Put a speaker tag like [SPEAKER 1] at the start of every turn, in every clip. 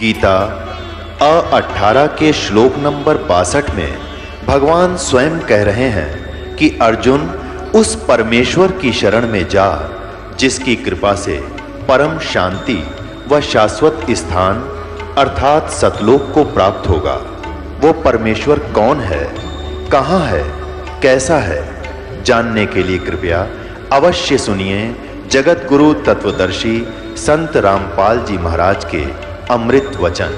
[SPEAKER 1] गीता 18 के श्लोक नंबर 62 में भगवान स्वयं कह रहे हैं कि अर्जुन उस परमेश्वर की शरण में जा जिसकी कृपा से परम शांति व शाश्वत स्थान अर्थात सतलोक को प्राप्त होगा। वो परमेश्वर कौन है, कहाँ है, कैसा है, जानने के लिए कृपया अवश्य सुनिए जगत गुरु तत्वदर्शी संत रामपाल जी महाराज के अमृत वचन।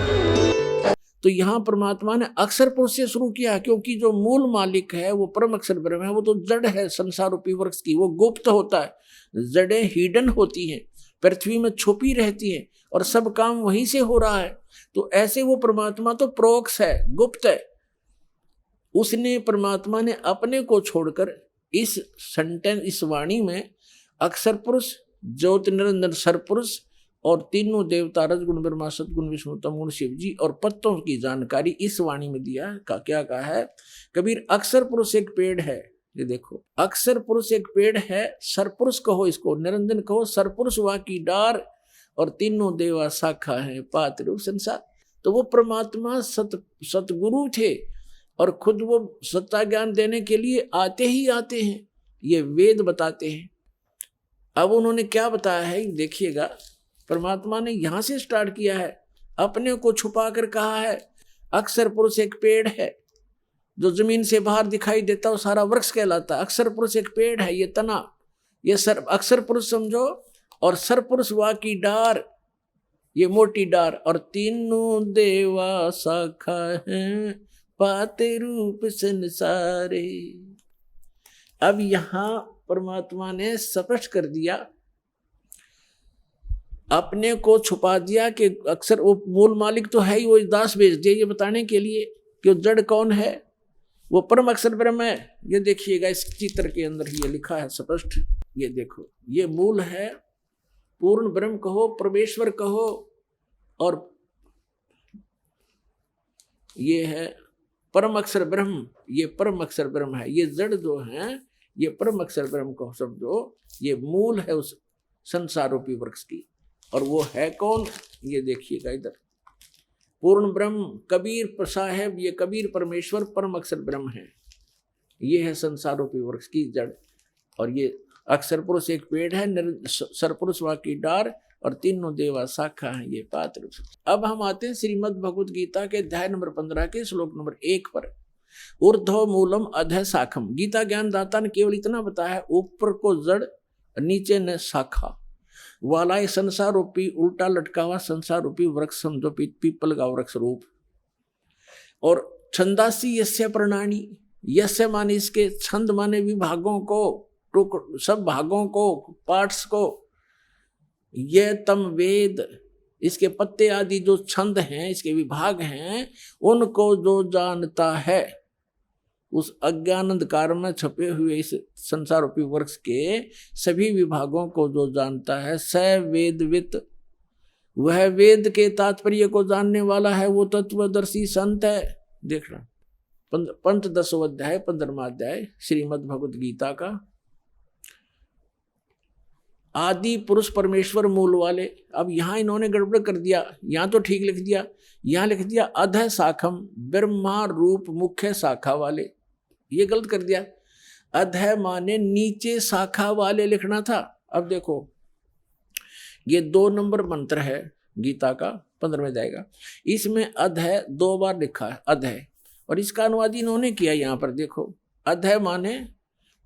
[SPEAKER 2] तो यहाँ परमात्मा ने अक्षर पुरुष से शुरू किया, क्योंकि जो मूल मालिक है वो परम अक्षर ब्रह्म है। वो तो जड़ है संसार रूपी वृक्ष की, वो गुप्त होता है, जड़ें हिडन होती हैं, पृथ्वी में छुपी रहती हैं और सब काम वहीं से हो रहा है। तो ऐसे वो परमात्मा तो प्रोक्ष है, गुप्त है। उसने परमात्मा ने अपने को छोड़कर इस सेंटेंस, इस वाणी में अक्षर पुरुष, ज्योति निरंजन सरपुरुष और तीनों देवता रजगुण ब्रह्मा सतगुण विष्णु तमगुण शिव जी और पत्तों की जानकारी इस वाणी में दिया है। क्या कहा है कबीर? अक्षर पुरुष एक पेड़ है। ये देखो, अक्षर पुरुष एक पेड़ है, सरपुरुष कहो इसको, निरंजन कहो, सरपुरुष वा की डार और तीनों देवा शाखा है पात रूप संसार। तो वो परमात्मा सतगुरु थे और खुद वो सत्ता ज्ञान देने के लिए आते ही आते हैं, ये वेद बताते हैं। अब उन्होंने क्या बताया है देखिएगा, परमात्मा ने यहां से स्टार्ट किया है, अपने को छुपा कर कहा है अक्षर पुरुष एक पेड़ है, जो जमीन से बाहर दिखाई देता है सारा वृक्ष कहलाता है। अक्षर पुरुष एक पेड़ है, ये तना, ये अक्षर पुरुष समझो, और सरपुरुष वा की डार, ये मोटी डार, और तीनों देवा शाखा है पाते रूप संसारे। अब यहां परमात्मा ने स्पष्ट कर दिया, अपने को छुपा दिया कि अक्सर वो मूल मालिक तो है ही, वो दास भेज दिया ये बताने के लिए कि जड़ कौन है, वो परम अक्षर ब्रह्म है। ये देखिएगा इस चित्र के अंदर ही ये लिखा है स्पष्ट, ये देखो, ये मूल है, पूर्ण ब्रह्म कहो, परमेश्वर कहो, और ये है परम अक्षर ब्रह्म, ये परम अक्षर ब्रह्म है। ये जड़ जो है ये परम अक्षर ब्रह्म को समझो, ये मूल है उस संसार रूपी वृक्ष की। और वो है कौन? ये देखिएगा इधर, पूर्ण ब्रह्म कबीर साहेब, ये कबीर परमेश्वर परम अक्षर ब्रह्म है। ये है संसार रूपी वृक्ष की जड़, और ये अक्षर पुरुष एक पेड़ है, सरपुरुष वा की डार और तीनों देवा शाखा है ये पात्र। अब हम आते हैं श्रीमद् भगवद गीता के अध्याय नंबर 15 के श्लोक नंबर 1 पर। ऊर्ध्व मूलम अधः शाखम। गीता ज्ञान दाता ने केवल इतना बताया है, ऊपर को जड़, नीचे ने शाखा वाला ये संसार रूपी उल्टा लटका हुआ संसार रूपी वृक्ष समझो, पीपल का वृक्ष रूप। और छंदासी यस्य प्रणानी, यस्य माने इसके, छंद माने विभागों को, सब भागों को, पार्ट्स को, ये तम वेद, इसके पत्ते आदि जो छंद हैं, इसके विभाग हैं, उनको जो जानता है, उस अज्ञान अंधकार में छपे हुए इस संसार रूपी वृक्ष के सभी विभागों को जो जानता है, स वेदवित, वह वेद के तात्पर्य को जानने वाला है, वो तत्वदर्शी संत है। देख रहा पंच 10वां अध्याय 15वां अध्याय श्रीमद् भगवद गीता का। आदि पुरुष परमेश्वर मूल वाले। अब यहां इन्होंने गड़बड़ कर दिया, यहां तो ठीक लिख दिया, यहां लिख दिया अधः शाखम, ब्रह्मा रूप मुख्य शाखा वाले, ये गलत कर दिया। अधः माने नीचे शाखा वाले लिखना था। अब देखो ये 2 नंबर मंत्र है गीता का 15वें अध्याय का, इसमें अधः 2 बार लिखा है अधः, और इसका अनुवाद इन्होंने किया यहाँ पर देखो, अधः माने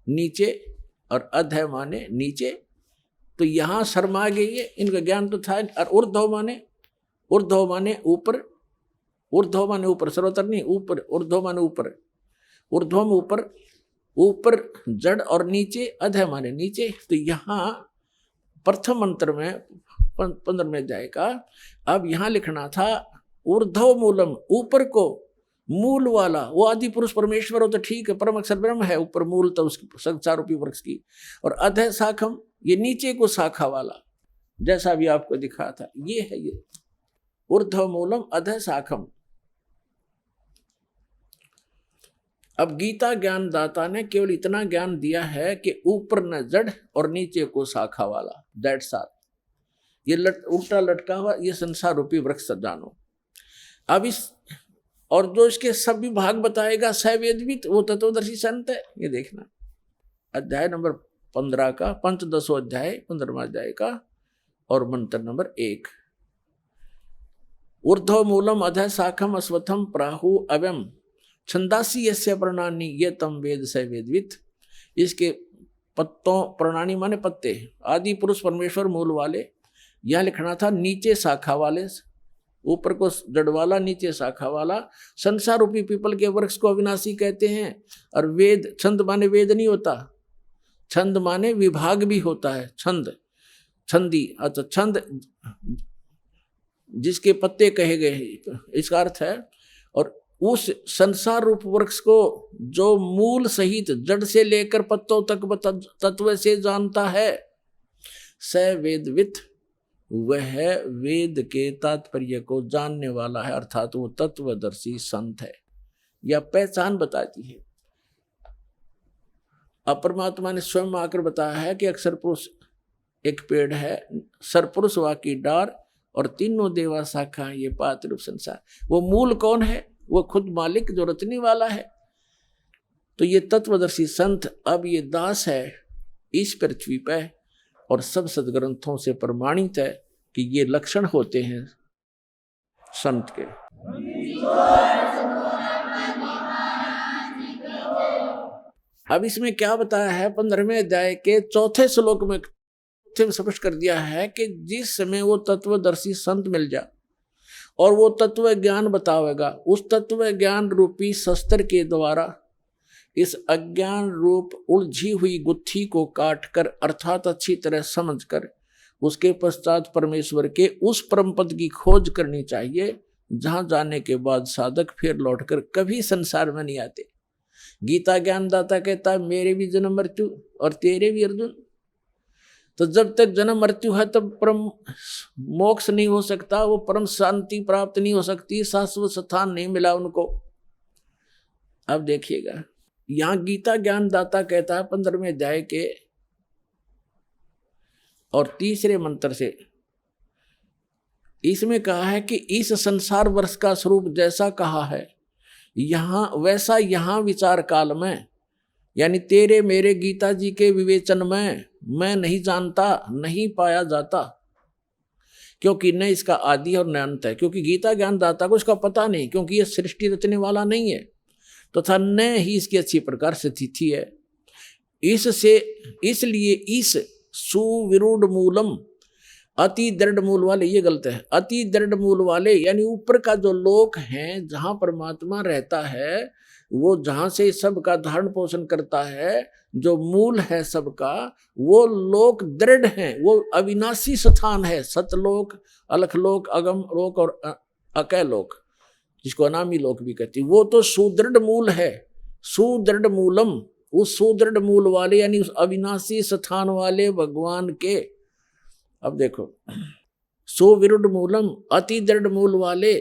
[SPEAKER 2] नीचे और अधः माने नीचे। तो यहाँ शर्मा गई है, इनका ज्ञान तो था। और ऊर्ध्व माने ऊपर, ऊर्ध्व माने ऊपर, सर्वतर नहीं, ऊपर, ऊर्ध्व माने ऊपर, ऊर्ध्व में ऊपर, ऊपर जड़ और नीचे अधः माने नीचे। तो यहाँ प्रथम मंत्र में 15वें अध्याय का अब यहाँ लिखना था ऊर्ध्व मूलम, ऊपर को मूल वाला, वो आदि पुरुष परमेश्वर हो तो ठीक है, परम अक्षर ब्रह्म है, ऊपर मूल तो उसकी संसार रूपी वृक्ष की। और अधः शाखम, ये नीचे को शाखा वाला, जैसा भी आपको दिखा था, ये है ये ऊर्ध्व मूलम अधः शाखम। अब गीता ज्ञान दाता ने केवल इतना ज्ञान दिया है कि ऊपर न जड़ और नीचे को शाखा वाला, दैट्स ऑल। ये उल्टा लटका हुआ ये संसार रूपी वृक्ष जानो, अब इस और जो इसके सब विभाग बताएगा सवेदवित, वो तत्वदर्शी संत है। ये देखना अध्याय नंबर 15 का पंचदशो अध्याय 15वां अध्याय का और मंत्र नंबर 1। ऊर्ध्व मूलम अध शाखम अश्वत्थम प्राहु अव्यम छंदासी यस्य प्रणानी ये तम वेद स वेदवित। इसके पत्तों, प्रणानी माने पत्ते, आदि पुरुष परमेश्वर मूल वाले, यह लिखना था नीचे शाखा वाले, ऊपर को जड़ वाला नीचे शाखा वाला। संसार रूपी पीपल के वृक्ष को अविनाशी कहते हैं। और वेद, छंद माने वेद नहीं होता, छंद माने विभाग भी होता है। छंद, छंदी, अच्छा छंद जिसके पत्ते कहे गए इसका अर्थ है। और उस संसार रूप वृक्ष को जो मूल सहित जड़ से लेकर पत्तों तक तत्व से जानता है, स वेदवित, वह वेद के तात्पर्य को जानने वाला है, अर्थात वो तत्वदर्शी संत है। यह पहचान बताती है। अब परमात्मा ने स्वयं आकर बताया है कि अक्षर पुरुष एक पेड़ है, सरपुरुष वाकी डार और तीनों देवा शाखा, ये पात रूप संसार। वो मूल कौन है? वो खुद मालिक जो रचने वाला है। तो ये तत्वदर्शी संत अब ये दास है इस पृथ्वी पे, और सब सदग्रंथों से प्रमाणित है कि ये लक्षण होते हैं संत के। अब इसमें क्या बताया है 15वें अध्याय के चौथे श्लोक में स्पष्ट कर दिया है कि जिस समय वो तत्वदर्शी संत मिल जा और वो तत्व ज्ञान बतावेगा, उस तत्व ज्ञान रूपी शस्त्र के द्वारा इस अज्ञान रूप उलझी हुई गुत्थी को काटकर, अर्थात अच्छी तरह समझकर, उसके पश्चात परमेश्वर के उस परम पद की खोज करनी चाहिए, जहां जाने के बाद साधक फिर लौटकर कभी संसार में नहीं आते। गीता ज्ञानदाता कहता है मेरे भी जन्म मृत्यु और तेरे भी अर्जुन। तो जब तक जन्म मृत्यु है तब परम मोक्ष नहीं हो सकता, वो परम शांति प्राप्त नहीं हो सकती, शाश्वत स्थान नहीं मिला उनको। अब देखिएगा यहां गीता ज्ञानदाता कहता है 15वें अध्याय के और 3रे मंत्र से, इसमें कहा है कि इस संसार वर्ष का स्वरूप जैसा कहा है यहां वैसा यहां विचार काल में, यानी तेरे मेरे गीता जी के विवेचन में मैं नहीं जानता, नहीं पाया जाता, क्योंकि न इसका आदि और न अंत है। क्योंकि गीता ज्ञानदाता को इसका पता नहीं, क्योंकि ये सृष्टि रचने वाला नहीं है, तो था न ही इसकी अच्छी प्रकार से स्थिति है। इसलिए इस सुविरूढ़ मूलम, अति दृढ़ मूल वाले, ये गलत है, अति दृढ़ मूल वाले यानी ऊपर का जो लोक है, जहां परमात्मा रहता है, वो जहां से सबका धारण पोषण करता है, जो मूल है सबका, वो लोक दृढ़ है, वो अविनाशी स्थान है। सतलोक, अलखलोक, अगम लोक और अकय लोक, जिसको अनामी लोक भी कहती, वो तो सुदृढ़ मूल है। सुदृढ़ मूलम, उस सुदृढ़ मूल वाले यानी उस अविनाशी स्थान वाले भगवान के। अब देखो, सुविरूढ़ मूलम, अति दृढ़ मूल वाले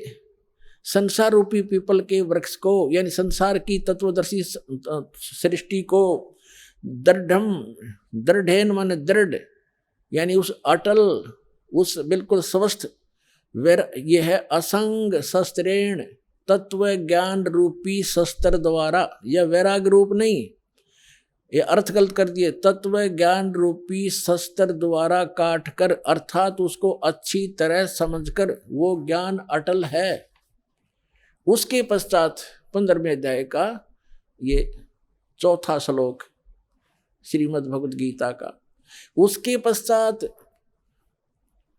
[SPEAKER 2] संसार रूपी पीपल के वृक्ष को, यानी संसार की तत्वदर्शी सृष्टि को, दृढ़म, दृढ़ेन माने दृढ़, यानी उस अटल, उस बिल्कुल स्वस्थ, यह है असंग शस्त्रेण, तत्व ज्ञान रूपी शस्त्र द्वारा, यह वैराग रूप नहीं, ये अर्थ गलत कर दिए, तत्व ज्ञान रूपी शस्त्र द्वारा काट कर, अर्थात उसको अच्छी तरह समझकर, वो ज्ञान अटल है। उसके पश्चात 15वें अध्याय का ये चौथा श्लोक श्रीमद् भगवद गीता का, उसके पश्चात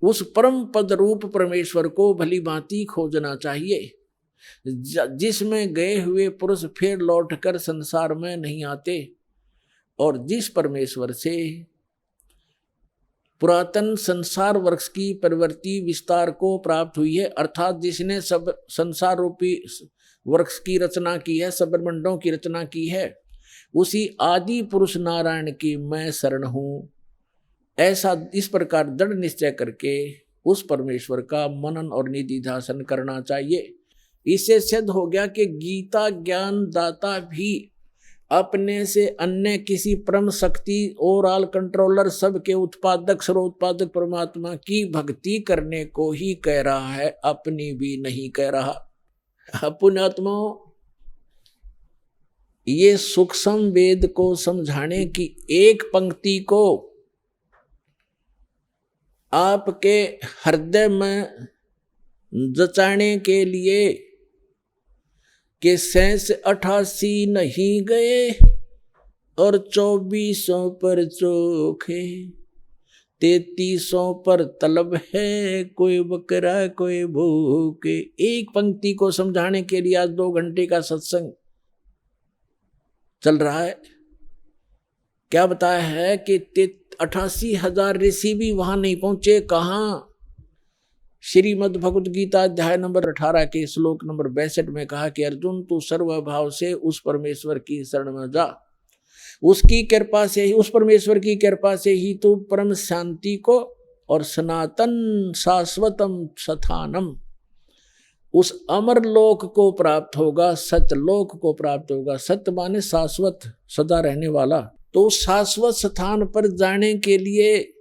[SPEAKER 2] उस परम पद रूप परमेश्वर को भली भांति खोजना चाहिए, जिसमें गए हुए पुरुष फिर लौटकर संसार में नहीं आते, और जिस परमेश्वर से पुरातन संसार वृक्ष की प्रवृत्ति विस्तार को प्राप्त हुई है, अर्थात जिसने सब संसार रूपी वृक्ष की रचना की है, सब ब्रह्मांडों की रचना की है, उसी आदि पुरुष नारायण की मैं शरण हूं। ऐसा इस प्रकार दृढ़ निश्चय करके उस परमेश्वर का मनन और निधिध्यासन करना चाहिए। इससे सिद्ध हो गया कि गीता ज्ञान दाता भी अपने से अन्य किसी परम शक्ति ओवरऑल कंट्रोलर, सबके उत्पादक, सर्वोत्पादक परमात्मा की भक्ति करने को ही कह रहा है, अपनी भी नहीं कह रहा। पुण्यात्माओं, ये सूक्ष्म वेद को समझाने की एक पंक्ति को आपके हृदय में जचाने के लिए कि 88 नहीं गए और 2400 पर चोखे, 3300 पर तलब है, कोई बकरा कोई भूखे। एक पंक्ति को समझाने के लिए आज 2 घंटे का सत्संग चल रहा है। क्या बताया है कि 88,000 ऋषि भी वहां नहीं पहुंचे। कहाँ? श्रीमद् भगवद गीता अध्याय नंबर 18 के श्लोक नंबर 62 में कहा कि अर्जुन, तू सर्वभाव से उस परमेश्वर की शरण में जा, उसकी कृपा से ही, उस परमेश्वर की कृपा से ही तू परम शांति को और सनातन शाश्वतम स्थानम, उस अमर लोक को प्राप्त होगा, सत्यलोक को प्राप्त होगा। सत्य माने शाश्वत, सदा रहने वाला। तो उस शाश्वत स्थान पर जाने के लिए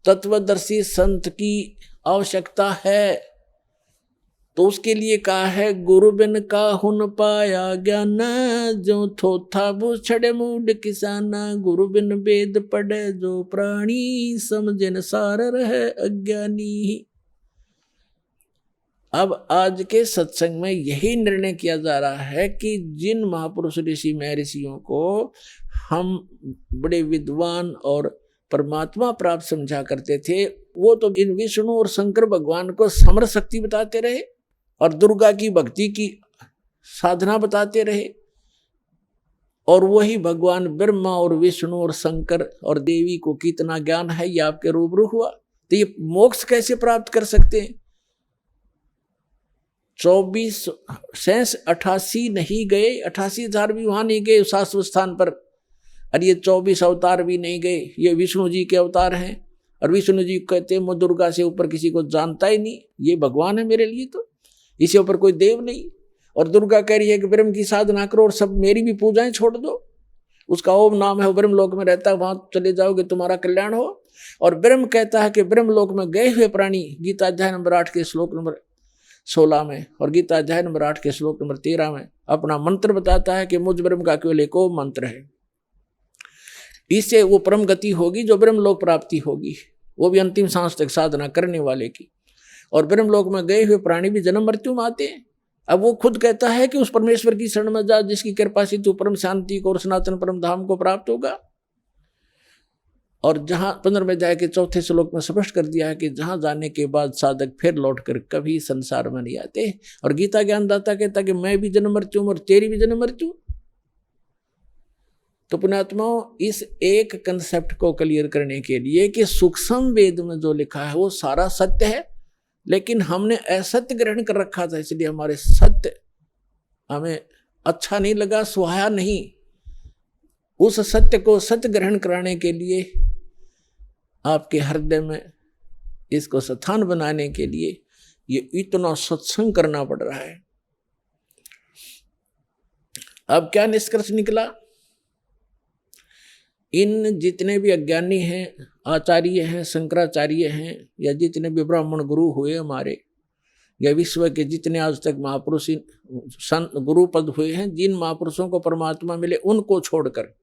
[SPEAKER 2] तत्वदर्शी संत की आवश्यकता है। तो उसके लिए कहा है, गुरु बिन काहुन पाया ज्ञान, जो थोथा बुछड़े मूड किसाना, गुरु बिन वेद पढ़े जो प्राणी, समझन सार रहे अज्ञानी। अब आज के सत्संग में यही निर्णय किया जा रहा है कि जिन महापुरुष ऋषि महर्षियों को हम बड़े विद्वान और परमात्मा प्राप्त समझा करते थे, वो तो इन विष्णु और शंकर भगवान को समर शक्ति बताते रहे और दुर्गा की भक्ति की साधना बताते रहे, और वही भगवान ब्रह्मा और विष्णु और शंकर और देवी को कितना ज्ञान है ये आपके रूबरू हुआ। तो ये मोक्ष कैसे प्राप्त कर सकते हैं? 88 नहीं गए, 88,000 भी वहां नहीं गए शाश्वत स्थान पर, और ये 24 अवतार भी नहीं गए। ये विष्णु जी के अवतार हैं, और विष्णु जी कहते हैं मैं दुर्गा से ऊपर किसी को जानता ही नहीं, ये भगवान है मेरे लिए, तो इससे ऊपर कोई देव नहीं। और दुर्गा कह रही है कि ब्रह्म की साधना करो और सब मेरी भी पूजाएं छोड़ दो। उसका ओम नाम है, वो ब्रह्म लोक में रहता है, वहां चले जाओगे तुम्हारा कल्याण हो। और ब्रह्म कहता है कि ब्रह्म लोक में गए हुए प्राणी, गीता अध्याय नंबर 8 के श्लोक नंबर 16 में और गीता अध्याय नंबर 8 के श्लोक नंबर 13 में अपना मंत्र बताता है कि मुझ ब्रह्म का केवल एक ओम मंत्र है। इससे वो परम गति होगी जो ब्रह्म लोक प्राप्ति होगी, वो भी अंतिम सांस तक साधना करने वाले की। और ब्रह्म लोक में गए हुए प्राणी भी जन्म मृत्यु में आते हैं। अब वो खुद कहता है कि उस परमेश्वर की शरण में जा, जिसकी कृपा से तू परम शांति को और सनातन परम धाम को प्राप्त होगा। और जहां 15वें अध्याय के 4थे श्लोक में स्पष्ट कर दिया है कि जहां जाने के बाद साधक फिर लौटकर कभी संसार में नहीं आते। और गीता ज्ञानदाता कहता कि मैं भी जन्म मृत्यु हूं और तेरी भी जन्म मृत्यु। तो पुण्यात्माओं, इस एक कंसेप्ट को क्लियर करने के लिए कि सूक्ष्म वेद में जो लिखा है वो सारा सत्य है, लेकिन हमने असत्य ग्रहण कर रखा था, इसलिए हमारे सत्य हमें अच्छा नहीं लगा, सुहाया नहीं। उस सत्य को सत्य ग्रहण कराने के लिए आपके हृदय में इसको स्थान बनाने के लिए ये इतना सत्संग करना पड़ रहा है। अब क्या निष्कर्ष निकला? इन जितने भी अज्ञानी हैं, आचार्य हैं, शंकराचार्य हैं, या जितने भी ब्राह्मण गुरु हुए हमारे, या विश्व के जितने आज तक महापुरुष गुरु पद हुए हैं, जिन महापुरुषों को परमात्मा मिले उनको छोड़कर,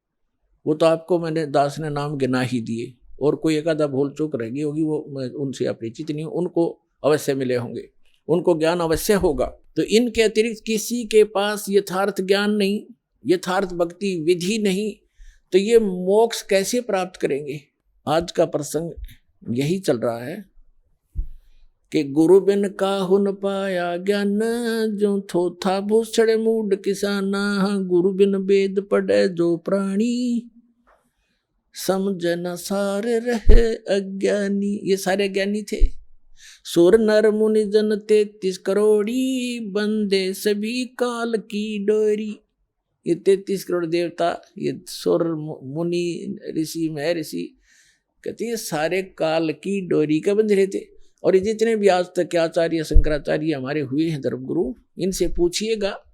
[SPEAKER 2] वो तो आपको मैंने दास ने नाम गिना ही दिए, और कोई एक आधा भूल चूक रह गई होगी, वो मैं उनसे अपरिचित नहीं हूँ, उनको अवश्य मिले होंगे, उनको ज्ञान अवश्य होगा। तो इनके अतिरिक्त किसी के पास यथार्थ ज्ञान नहीं, यथार्थ भक्ति विधि नहीं, तो ये मोक्ष कैसे प्राप्त करेंगे? आज का प्रसंग यही चल रहा है कि गुरु बिन काहु न पाया ज्ञान, जो थोथा भूषण मूड किसाना, गुरु बिन वेद पढ़े जो प्राणी, समझ न सार रहे अज्ञानी। ये सारे ज्ञानी थे। सुर नर मुनि जन 33 करोड़ी, बंदे सभी काल की डोरी। ये 33 करोड़ देवता, ये सुर मुनि ऋषि महर्षि, कहते हैं सारे काल की डोरी का बंध रहे थे। और ये जितने भी आज तक के आचार्य शंकराचार्य हमारे हुए हैं धर्मगुरु, इनसे पूछिएगा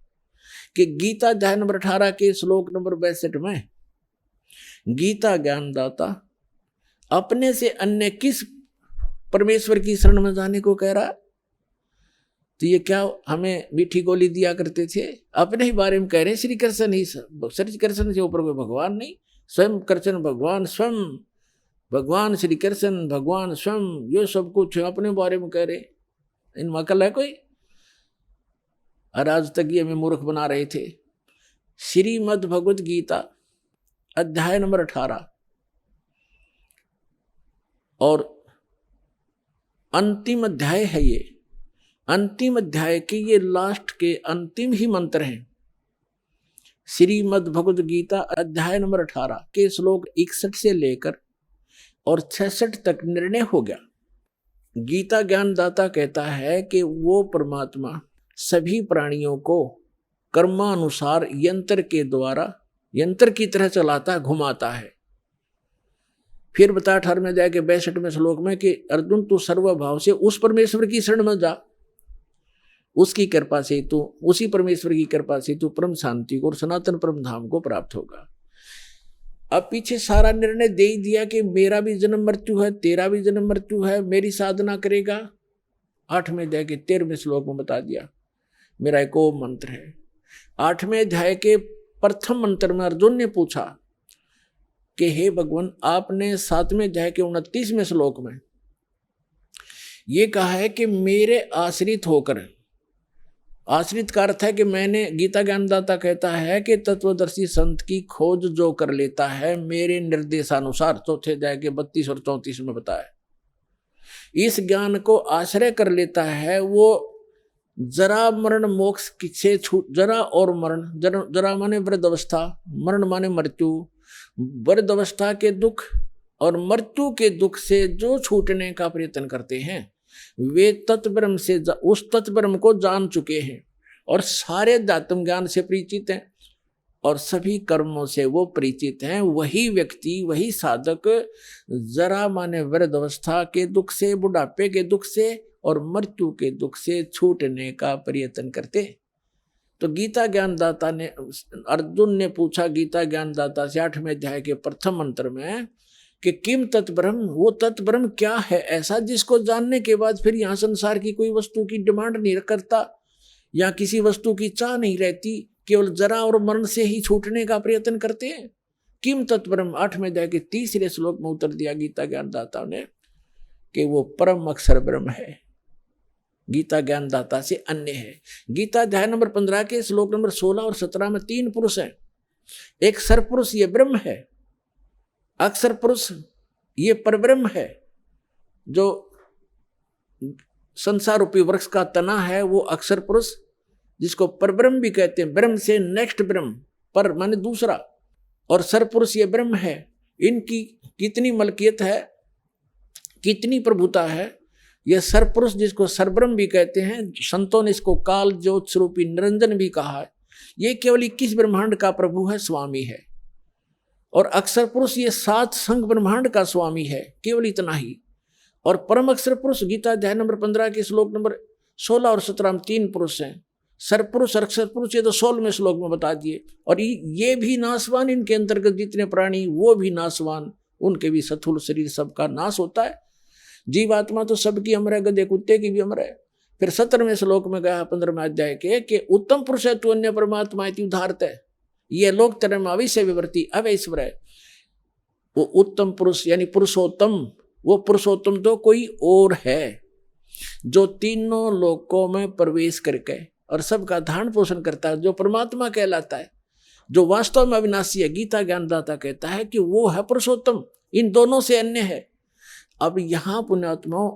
[SPEAKER 2] कि गीता अध्याय नंबर 18 के श्लोक नंबर 62 में गीता ज्ञानदाता अपने से अन्य किस परमेश्वर की शरण में जाने को कह रहा? तो ये क्या हमें मीठी गोली दिया करते थे? अपने ही बारे में कह रहे हैं श्री कृष्ण ही, श्री कृष्ण से ऊपर कोई भगवान नहीं, स्वयं कृष्ण भगवान, स्वयं भगवान श्री कृष्ण भगवान स्वयं, ये सब कुछ अपने बारे में कह रहे। इनमें अकल है कोई? और आज तक ये हमें मूर्ख बना रहे थे। श्रीमद् भगवद गीता अध्याय नंबर 18 और अंतिम अध्याय है ये। अंतिम अध्याय के ये लास्ट के अंतिम ही मंत्र हैं। श्रीमद् भगवद गीता अध्याय नंबर 18 के श्लोक 61 से लेकर और 66 तक निर्णय हो गया। गीता ज्ञानदाता कहता है कि वो परमात्मा सभी प्राणियों को कर्मानुसार यंत्र के द्वारा, यंत्र की तरह चलाता है, घुमाता है। फिर बता 18 में जाके 62वें श्लोक में कि अर्जुन तू सर्वभाव से उस परमेश्वर की शरण में जा, उसकी कृपा से तू, उसी परमेश्वर की कृपा से तू परम शांति को और सनातन परम धाम को प्राप्त होगा। अब पीछे सारा निर्णय दे ही दिया कि मेरा भी जन्म मृत्यु है, तेरा भी जन्म मृत्यु है, मेरी साधना करेगा। 8वें अध्याय के 13वें श्लोक में बता दिया। मेरा एक और मंत्र है। 8वें अध्याय के प्रथम मंत्र में अर्जुन ने पूछा कि हे भगवान, आपने 7वें अध्याय के 29वें श्लोक में ये कहा है कि मेरे आश्रित होकर, आश्रित का अर्थ है कि मैंने, गीता ज्ञानदाता कहता है कि तत्वदर्शी संत की खोज जो कर लेता है मेरे निर्देशानुसार, चौथे अध्याय के 32 और 34 में बताया, इस ज्ञान को आश्रय कर लेता है, वो जरा मरण मोक्ष से छूट, जरा और मरण, जरा माने वृद्ध अवस्था, मरण माने मृत्यु, वृद्ध अवस्था के दुख और मृत्यु के दुख से जो छूटने का प्रयत्न करते हैं वे तत्ब्रह्म से, उस तत्ब्रह्म को जान चुके हैं और सारे अध्यात्म ज्ञान से परिचित हैं और सभी कर्मों से वो परिचित हैं। वही व्यक्ति, वही साधक जरा माने वृद्ध अवस्था के दुख से, बुढ़ापे के दुख से और मृत्यु के दुख से छूटने का प्रयत्न करते। तो गीता ज्ञानदाता ने, अर्जुन ने पूछा गीता ज्ञानदाता से 8वें अध्याय के प्रथम मंत्र में कि किम तत्ब्रह्म, वो तत्ब्रह्म क्या है ऐसा जिसको जानने के बाद फिर यहाँ संसार की कोई वस्तु की डिमांड नहीं करता या किसी वस्तु की चाह नहीं रहती, केवल जरा और मरण से ही छूटने का प्रयत्न करते हैं। किम तत्ब्रह्म 8वें अध्याय के 3रे श्लोक में उत्तर दिया गीता ज्ञानदाता ने कि वो परम अक्षर ब्रह्म है, गीता ज्ञानदाता से अन्य है। गीता अध्याय नंबर 15 के श्लोक नंबर 16 और 17 में 3 पुरुष हैं। एक सरपुरुष ये ब्रह्म है, अक्षर पुरुष ये परब्रह्म है, जो संसार रूपी वृक्ष का तना है वो अक्षर पुरुष, जिसको परब्रह्म भी कहते हैं। ब्रह्म से नेक्स्ट ब्रह्म, पर माने दूसरा, और सरपुरुष ये ब्रह्म है। इनकी कितनी मलकियत है, कितनी प्रभुता है। यह सरपुरुष जिसको सरब्रह्म भी कहते हैं, संतों ने इसको काल ज्योत स्वरूपी निरंजन भी कहा है। ये केवल 21 ब्रह्मांड का प्रभु है, स्वामी है। और अक्षर पुरुष ये 7 संघ ब्रह्मांड का स्वामी है, केवल इतना ही। और परम अक्षर पुरुष गीता अध्याय नंबर 15 के श्लोक नंबर 16 और 17 में 3 पुरुष हैं। सरपुरुष और अक्षर पुरुष ये तो 16वें श्लोक में बता दिए। और ये भी नाशवान, इनके अंतर्गत जितने प्राणी वो भी नाशवान, उनके भी स्थूल शरीर सबका नाश होता है। जीवात्मा तो सबकी अमर है, गधे कुत्ते की भी अमर है। फिर 17वें श्लोक में गया 15वें अध्याय के कि उत्तम पुरुष है तू अन्य परमात्मा इति उदाहरत है, ये लोक तरम अविश्य विवर्ती अवैश्वर है। वो उत्तम पुरुष यानी पुरुषोत्तम, वो पुरुषोत्तम तो कोई और है जो तीनों लोकों में प्रवेश करके और सबका धारण पोषण करता है, जो परमात्मा कहलाता है, जो वास्तव में अविनाशी है। गीता ज्ञानदाता कहता है कि वो है पुरुषोत्तम, इन दोनों से अन्य है। अब यहाँ पुण्यात्माओं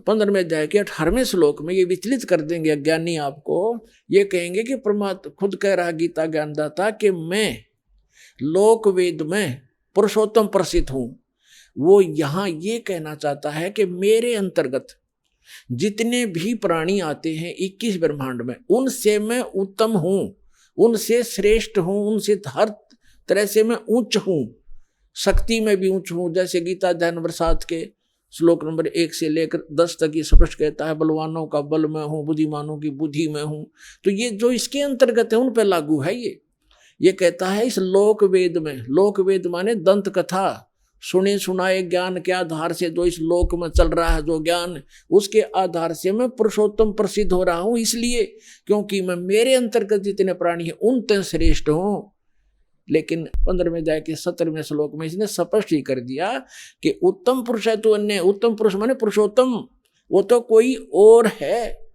[SPEAKER 2] 15वें अध्याय के 18वें श्लोक में ये विचलित कर देंगे अज्ञानी आपको। ये कहेंगे कि परमात्मा खुद कह रहा गीता ज्ञानदाता कि मैं लोक वेद में पुरुषोत्तम प्रसिद्ध हूँ। वो यहाँ ये कहना चाहता है कि मेरे अंतर्गत जितने भी प्राणी आते हैं 21 ब्रह्मांड में, उनसे मैं उत्तम हूँ, उनसे श्रेष्ठ हूँ, उनसे हर तरह से मैं उच्च हूँ, शक्ति में भी ऊंच हूँ। जैसे गीता अध्याय नंबर 7 के श्लोक नंबर 1 से लेकर 10 तक ये स्पष्ट कहता है, बलवानों का बल में हूँ, बुद्धिमानों की बुद्धि में हूँ। तो ये जो इसके अंतर्गत है उन पर लागू है। ये कहता है इस लोक वेद में, लोक वेद माने दंत कथा, सुने सुनाए ज्ञान के आधार से जो इस लोक में चल रहा है जो ज्ञान, उसके आधार से मैं पुरुषोत्तम प्रसिद्ध हो रहा हूं, इसलिए क्योंकि मैं मेरे अंतर्गत जितने प्राणी हैं उनते श्रेष्ठ हूं। लेकिन 15वें अध्याय के 17वें श्लोक में इसने स्पष्ट ही कर दिया कि उत्तम पुरुष है तो अन्य, उत्तम पुरुष माने पुरुषोत्तम, वो तो कोई और है,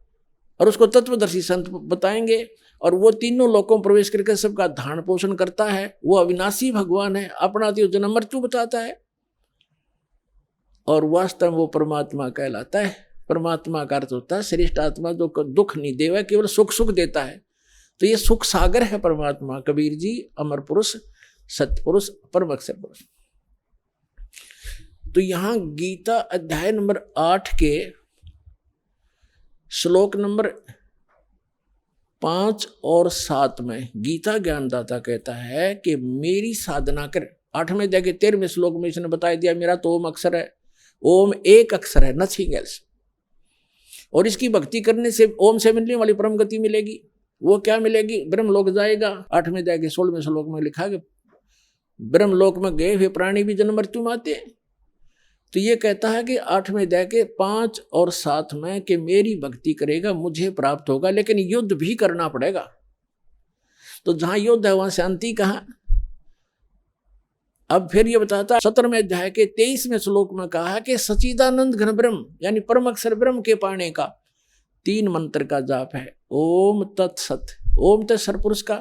[SPEAKER 2] और उसको तत्वदर्शी संत बताएंगे। और वो तीनों लोकों में प्रवेश करके सबका धारण पोषण करता है, वो अविनाशी भगवान है, अपना तो जन्म मृत्यु बताता है, और वास्तव में वो परमात्मा कहलाता है। परमात्मा का अर्थ होता है श्रेष्ठ आत्मा, जो दुख नहीं देवा, केवल सुख सुख देता है। तो ये सुख सागर है परमात्मा। कबीर जी अमर पुरुष, सत्य पुरुष, परम अक्षर पुरुष। तो यहां गीता अध्याय नंबर 8 के श्लोक नंबर 5 और 7 में गीता ज्ञानदाता कहता है कि मेरी साधना कर। 8वें अध्याय के 13वें श्लोक में इसने बता दिया मेरा तो ओम अक्षर है, ओम एक अक्षर है, नथिंग एल्स। और इसकी भक्ति करने से ओम से मिलने वाली परम गति मिलेगी। वो क्या मिलेगी? ब्रह्मलोक जाएगा। 8वें अध्याय के 16वें श्लोक में लिखा कि ब्रह्मलोक में गए हुए प्राणी भी जन्म मृत्यु में आते हैं। तो ये कहता है कि 8वें अध्याय के 5 और 7 में कि मेरी भक्ति करेगा मुझे प्राप्त होगा, लेकिन युद्ध भी करना पड़ेगा। तो जहां युद्ध है वहां शांति कहाँ? अब फिर ये बताता है 17वें अध्याय के 23वें श्लोक में कहा कि सच्चिदानंद घन ब्रह्म यानी परम अक्षर ब्रह्म के पाने का 3 मंत्र का जाप है। ओम तत्सत। ओम तो सरपुरुष का,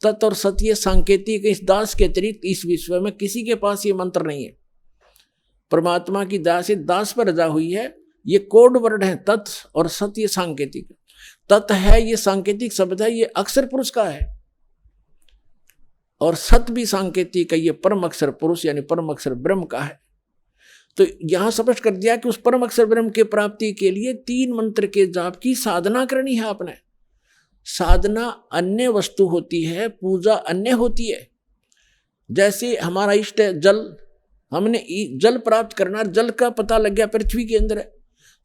[SPEAKER 2] तत् और सत ये सांकेतिक, इस दास के अतिरिक्त इस विश्व में किसी के पास ये मंत्र नहीं है। परमात्मा की दास दास पर रजा हुई है। ये कोड वर्ड है तत् और सत, ये सांकेतिक। तत् है ये सांकेतिक शब्द है, ये अक्षर पुरुष का है, और सत भी सांकेतिक है, ये परम अक्षर पुरुष यानी परम अक्षर ब्रह्म का है। तो यहां स्पष्ट कर दिया कि उस परम अक्षर ब्रह्म के प्राप्ति के लिए 3 मंत्र के जाप की साधना करनी है आपने। साधना अन्य वस्तु होती है, पूजा अन्य होती है। जैसे हमारा इष्ट है जल, हमने जल प्राप्त करना, जल का पता लग गया पृथ्वी के अंदर है,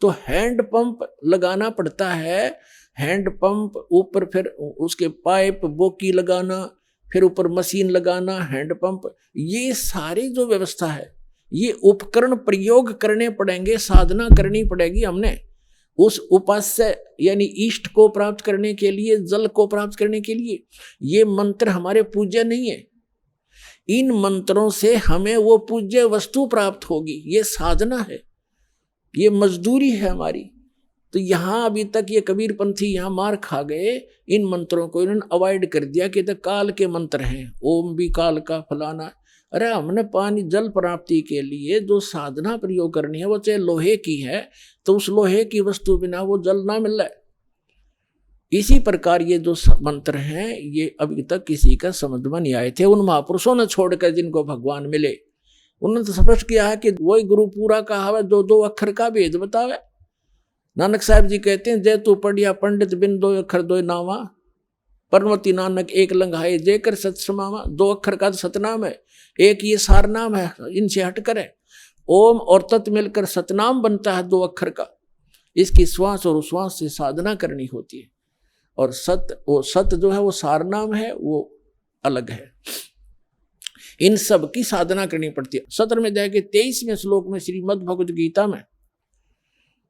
[SPEAKER 2] तो हैंड पंप लगाना पड़ता है। हैंड पंप ऊपर फिर उसके पाइप बोकी लगाना, फिर ऊपर मशीन लगाना, हैंड पंप, ये सारी जो व्यवस्था है, ये उपकरण प्रयोग करने पड़ेंगे, साधना करनी पड़ेगी हमने उस उपास्य यानी इष्ट को प्राप्त करने के लिए, जल को प्राप्त करने के लिए। ये मंत्र हमारे पूज्य नहीं है, इन मंत्रों से हमें वो पूज्य वस्तु प्राप्त होगी। ये साधना है, ये मजदूरी है हमारी। तो यहाँ अभी तक ये कबीर पंथी यहाँ मार खा गए, इन मंत्रों को इन्होंने अवॉइड कर दिया कि तो काल के मंत्र हैं, ओम भी काल का फलाना। अरे हमने पानी जल प्राप्ति के लिए जो साधना प्रयोग करनी है वो चाहे लोहे की है, तो उस लोहे की वस्तु बिना वो जल ना मिल रहा है। इसी प्रकार ये जो मंत्र हैं ये अभी तक किसी का समझ में नहीं आए थे। उन महापुरुषों ने छोड़कर जिनको भगवान मिले, उन्होंने तो स्पष्ट किया है कि वही गुरु पूरा कहा है, 2 अक्षर का भेद बतावे। नानक साहब जी कहते हैं जय तू पढ़िया पंडित बिन 2 अक्षर 2 नामा, परमति नानक एक लंघाए जय कर सत समावा। 2 अक्षर का तो सतनाम है, एक ये सार नाम है, इनसे हटकर है। ओम और तत् मिलकर सतनाम बनता है 2 अक्षर का। इसकी श्वास और उश्वास से साधना करनी होती है, और सत जो है वो सार नाम है, वो अलग है। इन सब की साधना करनी पड़ती है। 17वें अध्याय के 23वें श्लोक में श्रीमद् भगवद गीता में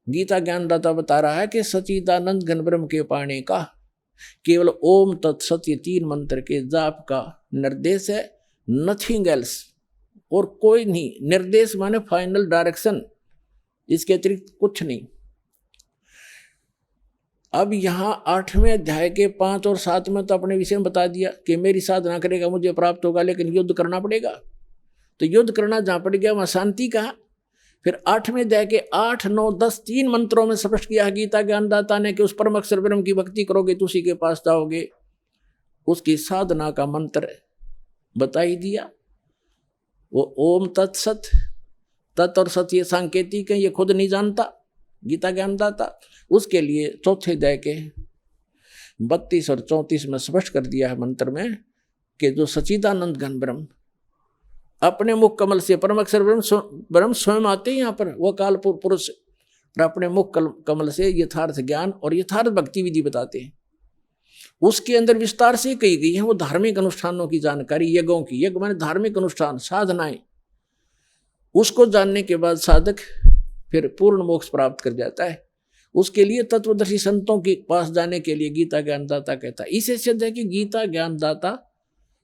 [SPEAKER 2] गीता ज्ञानदाता बता रहा है कि सच्चिदानंद घन ब्रह्म के पाने का केवल ओम तत्सत ये 3 मंत्र के जाप का निर्देश है, नथिंग एल्स, और कोई नहीं। निर्देश माने फाइनल डायरेक्शन, इसके अतिरिक्त कुछ नहीं। अब यहाँ 8वें अध्याय के 5 और 7 में तो अपने विषय में बता दिया कि मेरी साधना करेगा मुझे प्राप्त होगा, लेकिन युद्ध करना पड़ेगा। तो युद्ध करना जहाँ पड़ गया वहाँ शांति कहाँ? फिर 8वें अध्याय के 8, 9, 10 3 मंत्रों में स्पष्ट किया गीता ज्ञानदाता ने कि उस परम अक्षर ब्रह्म की भक्ति करोगे तो उसी के पास जाओगे। उसकी साधना का मंत्र बता ही दिया, वो ओम तत्सत। तत् और सत ये सांकेतिक है, ये खुद नहीं जानता गीता ज्ञानदाता। उसके लिए 4थे अध्याय के 32 और 34 में स्पष्ट कर दिया है मंत्र में कि जो सच्चिदानंद घन ब्रह्म अपने मुख कमल से, परम अक्षर ब्रह्म स्वयं आते हैं यहाँ पर, वो काल पुरुष, और अपने मुख कमल से यथार्थ ज्ञान और यथार्थ भक्ति विधि बताते हैं। उसके अंदर विस्तार से कही गई है वो धार्मिक अनुष्ठानों की जानकारी, यज्ञों की। यज्ञ माने धार्मिक अनुष्ठान, साधनाएं। उसको जानने के बाद साधक फिर पूर्ण मोक्ष प्राप्त कर जाता है। उसके लिए तत्वदर्शी संतों के पास जाने के लिए गीता ज्ञानदाता कहता है। इसे सिद्ध है कि गीता ज्ञानदाता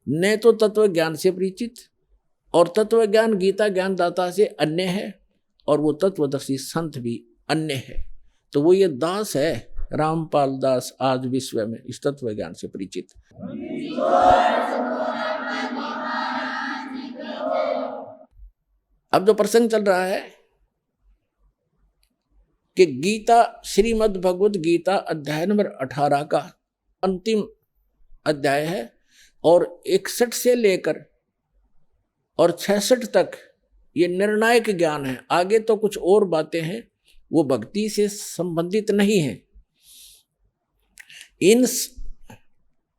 [SPEAKER 2] न तो तत्व ज्ञान से परिचित और तत्व ज्ञान गीता ज्ञानदाता से अन्य है, और वो तत्वदर्शी संत भी अन्य है। तो वो ये दास है, रामपाल दास आज विश्व में इस तत्व ज्ञान से परिचित। अब जो प्रसंग चल रहा है कि गीता, श्रीमद् भगवद गीता अध्याय नंबर 18 का अंतिम अध्याय है, और 61 से लेकर और 66 तक ये निर्णायक ज्ञान है। आगे तो कुछ और बातें हैं, वो भक्ति से संबंधित नहीं है। इन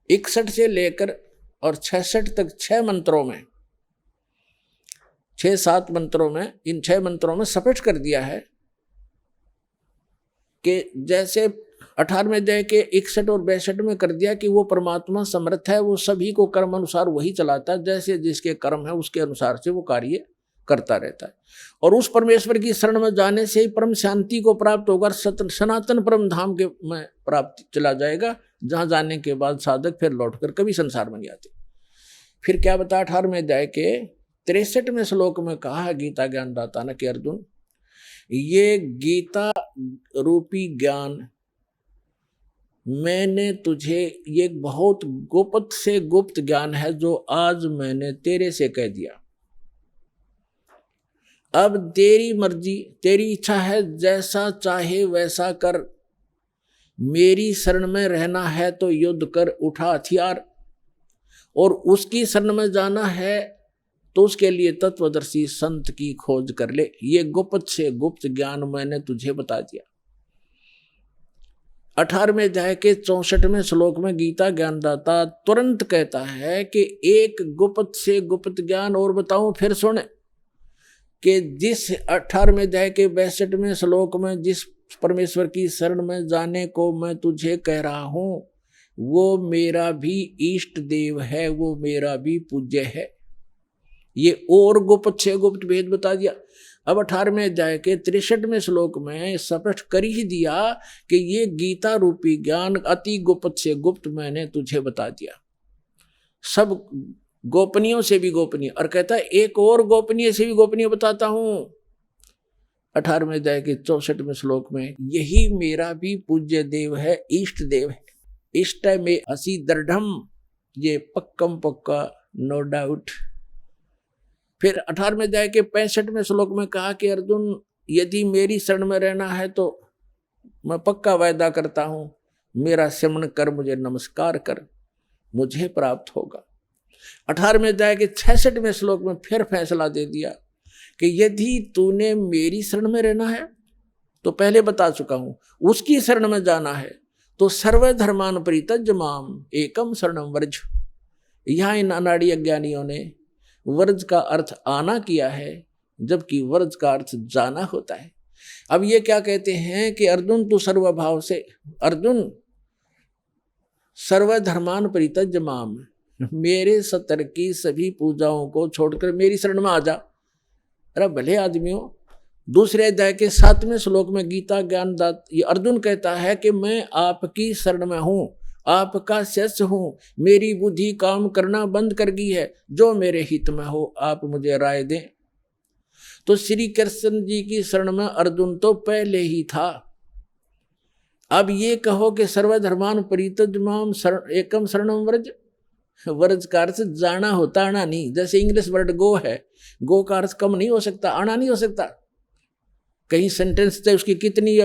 [SPEAKER 2] 61 से लेकर और 66 तक 6 मंत्रों में, 6-7 मंत्रों में, इन 6 मंत्रों में सपष्ट कर दिया है कि जैसे 18वें अध्याय के 61 और 62 में कर दिया कि वो परमात्मा समर्थ है, वो सभी को कर्म अनुसार वही चलाता है, जैसे जिसके कर्म है उसके अनुसार से वो कार्य करता रहता है। और उस परमेश्वर की शरण में जाने से ही परम शांति को प्राप्त होगा, सनातन परम धाम के में प्राप्त चला जाएगा, जहां जाने के बाद साधक फिर लौटकर कभी संसार में नहीं आते। फिर क्या बता 18वें अध्याय के 63वें श्लोक में कहा है गीता ज्ञानदाता ने कि अर्जुन, ये गीता रूपी ज्ञान मैंने तुझे, ये बहुत गुप्त से गुप्त ज्ञान है जो आज मैंने तेरे से कह दिया। अब तेरी मर्जी, तेरी इच्छा है, जैसा चाहे वैसा कर। मेरी शरण में रहना है तो युद्ध कर, उठा हथियार, और उसकी शरण में जाना है तो उसके लिए तत्वदर्शी संत की खोज कर ले। ये गुप्त से गुप्त ज्ञान मैंने तुझे बता दिया। 18वें अध्याय के 64वें श्लोक में गीता ज्ञानदाता तुरंत कहता है कि एक गुप्त से गुप्त ज्ञान और बताऊं, फिर सुन कि जिस 18वें अध्याय के 62वें श्लोक में जिस परमेश्वर की शरण में जाने को मैं तुझे कह रहा हूं, वो मेरा भी इष्ट देव है, वो मेरा भी पूज्य है। ये और गुप्त से गुप्त भेद बता दिया। अब 18वें अध्याय के 63वें श्लोक में स्पष्ट कर ही दिया कि ये गीता रूपी ज्ञान अति गुप्त से गुप्त मैंने तुझे बता दिया, सब गोपनीयों से भी गोपनीय। और कहता है एक और गोपनीय से भी गोपनीय बताता हूं। 18वें अध्याय के 64वें श्लोक में, यही मेरा भी पूज्य देव है, इष्ट देव है। इष्ट में हसी दृढ़म, ये पक्कम पक्का, नो डाउट। फिर 18वें अध्याय के 65वें श्लोक में कहा कि अर्जुन, यदि मेरी शरण में रहना है तो मैं पक्का वायदा करता हूं, मेरा सिमरण कर, मुझे नमस्कार कर, मुझे प्राप्त होगा। 18वें अध्याय के 66वें श्लोक में फिर फैसला दे दिया कि यदि तूने मेरी शरण में रहना है तो पहले बता चुका हूं, उसकी शरण में जाना है तो सर्वधर्मान परित्यज्य माम एकम शरणम व्रज। यहां इन अनाड़ी अज्ञानियों ने वर्ज का अर्थ आना किया है, जबकि वर्ज का अर्थ जाना होता है। अब ये क्या कहते हैं कि अर्जुन तू सर्वभाव से, अर्जुन सर्वधर्मान परित्यज्य माम, मेरे सतर की सभी पूजाओं को छोड़कर मेरी शरण में आ जा। अरे भले आदमियों, दूसरे अध्याय के 7वें श्लोक में गीता ज्ञानदाता ये अर्जुन कहता है कि मैं आपकी शरण में हूं, आपका शिष्य हूं, मेरी बुद्धि काम करना बंद कर गई है, जो मेरे हित में हो आप मुझे राय दें। तो श्री कृष्ण जी की शरण में अर्जुन तो पहले ही था। अब ये कहो कि सर्वधर्मान परित्यज्य माम एकम शरणम व्रज, व्रज का अर्थ जाना होता, आना नहीं। जैसे इंग्लिश वर्ड गो है, गो का अर्थ कम नहीं हो सकता, आना नहीं हो सकता। कहीं सेंटेंस थे उसकी कितनी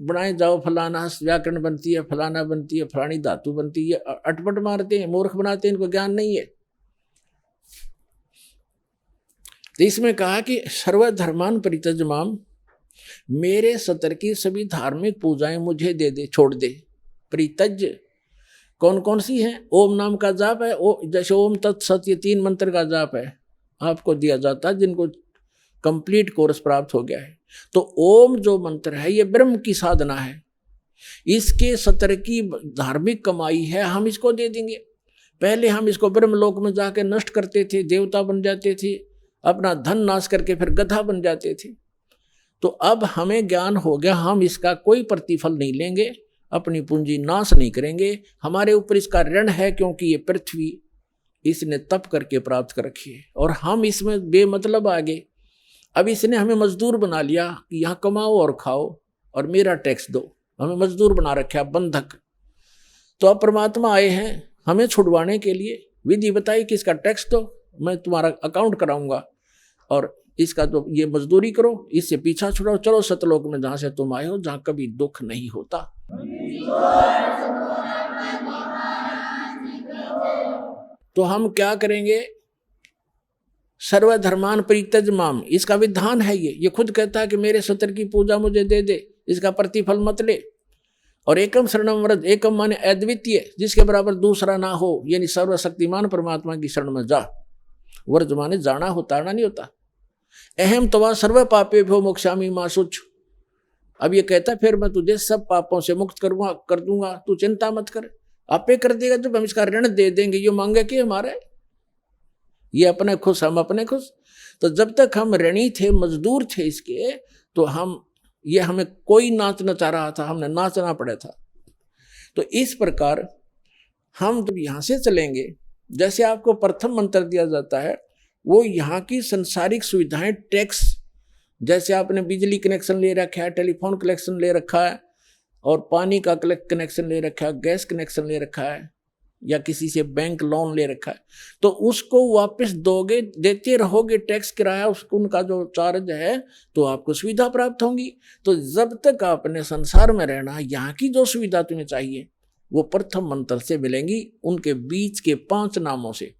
[SPEAKER 2] बनाए जाओ, फलाना व्याकरण बनती है, फलाना बनती है, फलानी धातु बनती है, अटपट मारते हैं, मूर्ख बनाते हैं, इनको ज्ञान नहीं है। तो इसमें कहा कि सर्वधर्मान परित्यज्य माम, मेरे सतर की सभी धार्मिक पूजाएं मुझे दे दे, छोड़ दे। परित्यज्य कौन कौन सी हैं? ओम नाम का जाप है, जैसे ओम तत्सत, ये 3 मंत्र का जाप है, आपको दिया जाता है जिनको कंप्लीट कोर्स प्राप्त हो गया है। तो ओम जो मंत्र है ये ब्रह्म की साधना है, इसके सतर की धार्मिक कमाई है, हम इसको दे देंगे। पहले हम इसको ब्रह्मलोक में जाके नष्ट करते थे, देवता बन जाते थे, अपना धन नाश करके फिर गधा बन जाते थे। तो अब हमें ज्ञान हो गया, हम इसका कोई प्रतिफल नहीं लेंगे, अपनी पूंजी नाश नहीं करेंगे। हमारे ऊपर इसका ऋण है, क्योंकि ये पृथ्वी इसने तप करके प्राप्त कर रखी है और हम इसमें बेमतलब आगे। अब इसने हमें मजदूर बना लिया कि यहाँ कमाओ और खाओ और मेरा टैक्स दो, हमें मजदूर बना रखा, बंधक। तो अब परमात्मा आए हैं हमें छुड़वाने के लिए, विधि बताई कि इसका टैक्स दो, मैं तुम्हारा अकाउंट कराऊंगा और इसका तो ये मजदूरी करो, इससे पीछा छुड़ाओ, चलो सतलोक में जहां से तुम आए हो, जहां कभी दुख नहीं होता। तो हम क्या करेंगे? सर्वधर्मान परित्यज माम, इसका विधान है ये खुद कहता है कि मेरे सत्र की पूजा मुझे दे दे, इसका प्रतिफल मत ले। और एकम शरणम व्रज, एकम माने अद्वितीय, जिसके बराबर दूसरा ना हो, यानी सर्वशक्तिमान परमात्मा की शरण में जा। व्रज माने जाना हो, ताड़ना नहीं होता। अहम तवा सर्व पापे भो मोक्षामी मां शुच, अब ये कहता फिर मैं तुझे सब पापों से मुक्त कर दूंगा, तू चिंता मत कर, आपे कर देगा। जब हम इसका ऋण दे देंगे, ये मांगे कि हमारे, ये अपने खुश हम अपने खुश। तो जब तक हम ऋणी थे, मजदूर थे इसके, तो ये हमें कोई नाच नचा रहा था, हमने नाचना पड़ा था। तो इस प्रकार हम जब यहाँ से चलेंगे, जैसे आपको प्रथम मंत्र दिया जाता है, वो यहाँ की संसारिक सुविधाएं, टैक्स, जैसे आपने बिजली कनेक्शन ले रखा है, टेलीफोन कनेक्शन ले रखा है और पानी का कनेक्शन ले रखा है, गैस कनेक्शन ले रखा है, या किसी से बैंक लोन ले रखा है, तो उसको वापस दोगे, देते रहोगे टैक्स किराया, उसको उनका जो चार्ज है, तो आपको सुविधा प्राप्त होंगी। तो जब तक आपने संसार में रहना, यहाँ की जो सुविधा तुम्हें चाहिए वो प्रथम मंत्र से मिलेंगी, उनके बीच के 5 नामों से।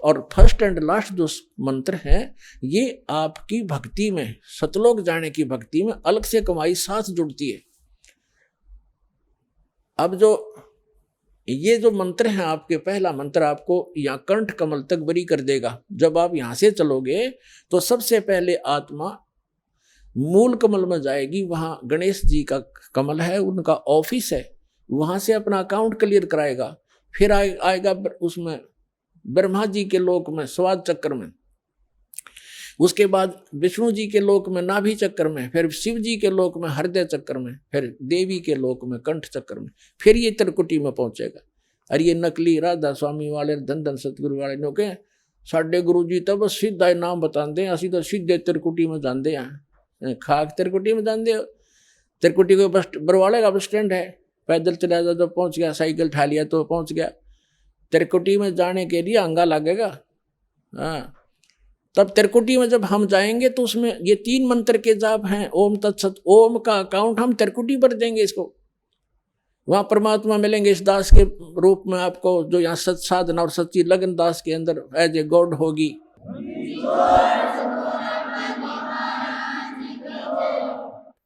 [SPEAKER 2] और फर्स्ट एंड लास्ट जो मंत्र है, ये आपकी भक्ति में, सतलोक जाने की भक्ति में अलग से कमाई साथ जुड़ती है। अब ये जो मंत्र है आपके, पहला मंत्र आपको यहाँ कंठ कमल तक बरी कर देगा। जब आप यहाँ से चलोगे तो सबसे पहले आत्मा मूल कमल में जाएगी, वहाँ गणेश जी का कमल है, उनका ऑफिस है, वहाँ से अपना अकाउंट क्लियर कराएगा। फिर आएगा उसमें ब्रह्मा जी के लोक में स्वाद चक्र में, उसके बाद विष्णु जी के लोक में नाभि चक्र में, फिर शिव जी के लोक में हृदय चक्र में, फिर देवी के लोक में कंठ चक्र में, फिर ये त्रिकुटी में पहुंचेगा। और ये नकली राधा स्वामी वाले, धन धन सतगुरु वाले नो के साढ़े गुरु जी तब सीधा नाम बताते हैं, असि तो सीधे त्रिकुटी में जानते हैं, खाक त्रिकुटी में जानते हो। त्रिकुटी को बस बरवाले का बस स्टैंड है, पैदल चला जाओ तो पहुंच गया, साइकिल ठा लिया तो पहुंच गया। त्रिकुटी में जाने के लिए अंगा लगेगा। हाँ, तब त्रिकुटी में जब हम जाएंगे तो उसमें ये 3 मंत्र के जाप हैं, ओम तत्सत। ओम का अकाउंट हम त्रिकुटी पर देंगे इसको, वहां परमात्मा मिलेंगे इस दास के रूप में आपको, जो यहाँ सत साधना और सच्ची लगन दास के अंदर एज ए गॉड होगी।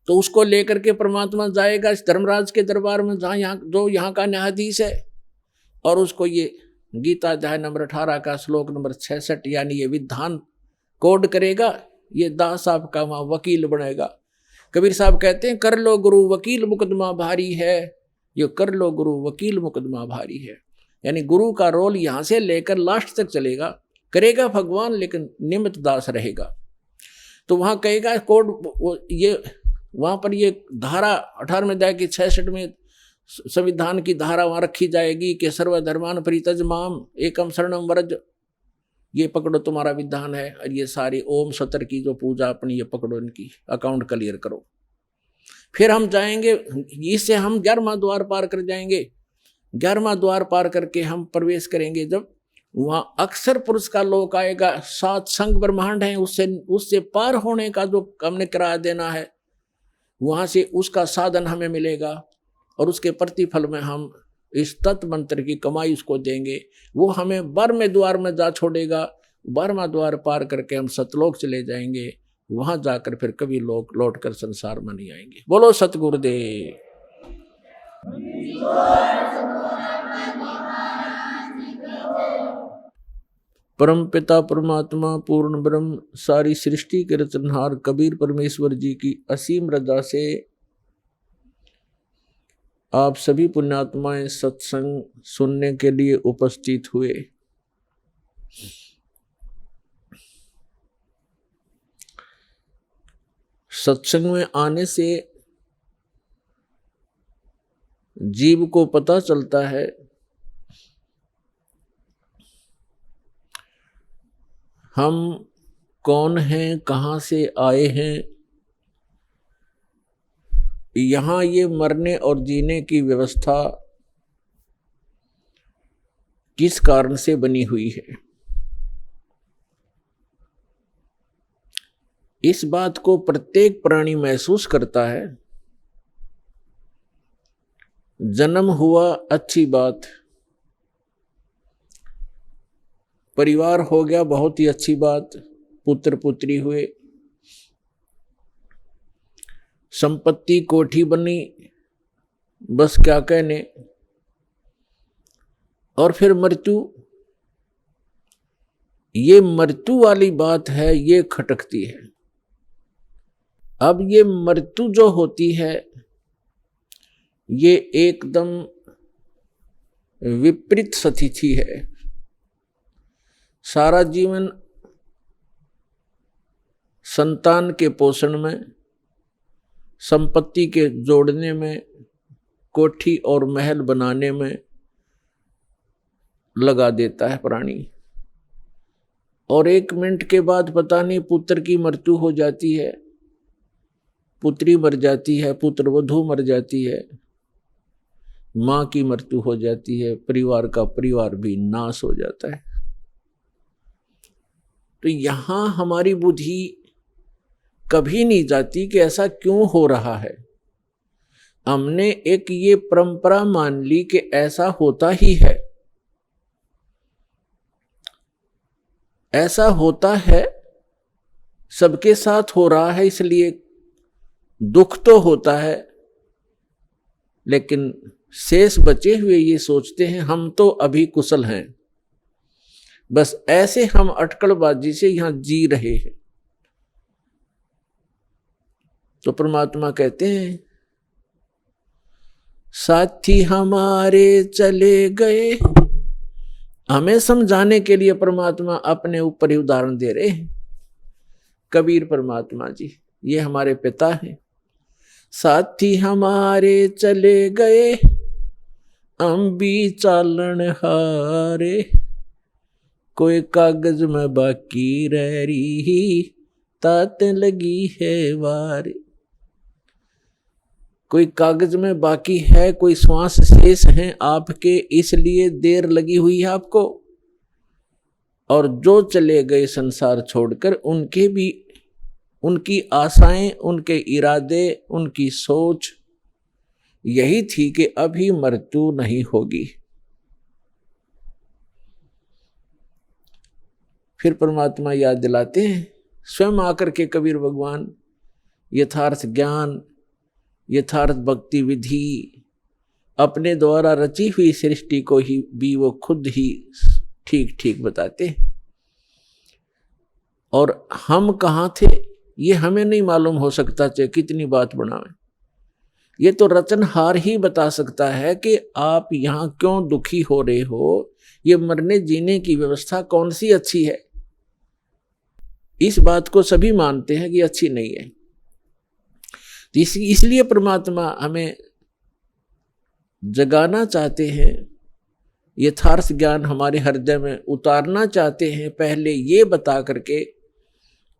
[SPEAKER 2] तो उसको लेकर के परमात्मा जाएगा इस धर्मराज के दरबार में, जहाँ यहाँ का न्यायाधीश है, और उसको ये गीता अध्याय नंबर 18 का श्लोक नंबर 66 यानी ये विधान कोड करेगा। ये दास आपका वहां वकील बनेगा। कबीर साहब कहते हैं, कर लो गुरु वकील मुकदमा भारी है, ये कर लो गुरु वकील मुकदमा भारी है। यानी गुरु का रोल यहाँ से लेकर लास्ट तक चलेगा, करेगा भगवान, लेकिन निमित्त दास रहेगा। तो वहां कहेगा कोड, ये वहां पर ये धारा 18वें अध्याय की 66 में संविधान की धारा वहां रखी जाएगी कि सर्वधर्मान परित्यज माम एकम शरणम व्रज, ये पकड़ो तुम्हारा विधान है। और ये सारी ओम सत्र की जो पूजा अपनी ये पकड़ो, इनकी अकाउंट क्लियर करो। फिर हम जाएंगे, इससे हम 11वां द्वार पार कर जाएंगे। 11वां द्वार पार करके हम प्रवेश करेंगे, जब वहां अक्षर पुरुष का लोक आएगा। 7 संग ब्रह्मांड है, उससे पार होने का जो हमने किराया देना है, वहां से उसका साधन हमें मिलेगा और उसके प्रतिफल में हम इस तत्व मंत्र की कमाई उसको देंगे। वो हमें 12वें द्वार में जा छोड़ेगा। 12वां द्वार पार करके हम सतलोक चले जाएंगे। वहां जाकर फिर कभी लोग लौट कर संसार में नहीं आएंगे। बोलो सतगुरुदेव। परम पिता परमात्मा पूर्ण ब्रह्म सारी सृष्टि के रचनहार कबीर परमेश्वर जी की असीम रजा से आप सभी पुण्यात्माएं सत्संग सुनने के लिए उपस्थित हुए। सत्संग में आने से जीव को पता चलता है हम कौन हैं, कहाँ से आए हैं, यहाँ ये मरने और जीने की व्यवस्था किस कारण से बनी हुई है। इस बात को प्रत्येक प्राणी महसूस करता है। जन्म हुआ अच्छी बात, परिवार हो गया बहुत ही अच्छी बात, पुत्र पुत्री हुए, संपत्ति कोठी बनी, बस क्या कहने, और फिर मृत्यु। ये मृत्यु वाली बात है, ये खटकती है। अब ये मृत्यु जो होती है ये एकदम विपरीत स्थिति है। सारा जीवन संतान के पोषण में, संपत्ति के जोड़ने में, कोठी और महल बनाने में लगा देता है प्राणी, और 1 मिनट के बाद पता नहीं पुत्र की मृत्यु हो जाती है, पुत्री मर जाती है, पुत्र वधू मर जाती है, माँ की मृत्यु हो जाती है, परिवार का परिवार भी नाश हो जाता है। तो यहां हमारी बुद्धि कभी नहीं जाती कि ऐसा क्यों हो रहा है। हमने एक ये परंपरा मान ली कि ऐसा होता ही है, ऐसा होता है, सबके साथ हो रहा है, इसलिए दुख तो होता है। लेकिन शेष बचे हुए ये सोचते हैं हम तो अभी कुशल हैं, बस ऐसे हम अटकलबाजी से यहां जी रहे हैं। तो परमात्मा कहते हैं साथी हमारे चले गए। हमें समझाने के लिए परमात्मा अपने ऊपर ही उदाहरण दे रहे हैं। कबीर परमात्मा जी ये हमारे पिता हैं। साथी हमारे चले गए, हम भी चालन हारे, कोई कागज में बाकी रह रही, तात लगी है वारे। कोई कागज में बाकी है, कोई श्वास शेष हैं आपके, इसलिए देर लगी हुई है आपको। और जो चले गए संसार छोड़कर, उनके भी, उनकी आशाएं, उनके इरादे, उनकी सोच यही थी कि अभी मृत्यु नहीं होगी। फिर परमात्मा याद दिलाते हैं, स्वयं आकर के कबीर भगवान यथार्थ ज्ञान, यथार्थ भक्ति विधि, अपने द्वारा रची हुई सृष्टि को ही भी वो खुद ही ठीक ठीक बताते हैं। और हम कहाँ थे ये हमें नहीं मालूम हो सकता, चाहे कितनी बात बनावे। ये तो रचनहार ही बता सकता है कि आप यहाँ क्यों दुखी हो रहे हो, ये मरने जीने की व्यवस्था कौन सी अच्छी है। इस बात को सभी मानते हैं कि अच्छी नहीं है। तो इसलिए परमात्मा हमें जगाना चाहते हैं, यथार्थ ज्ञान हमारे हृदय में उतारना चाहते हैं, पहले ये बता करके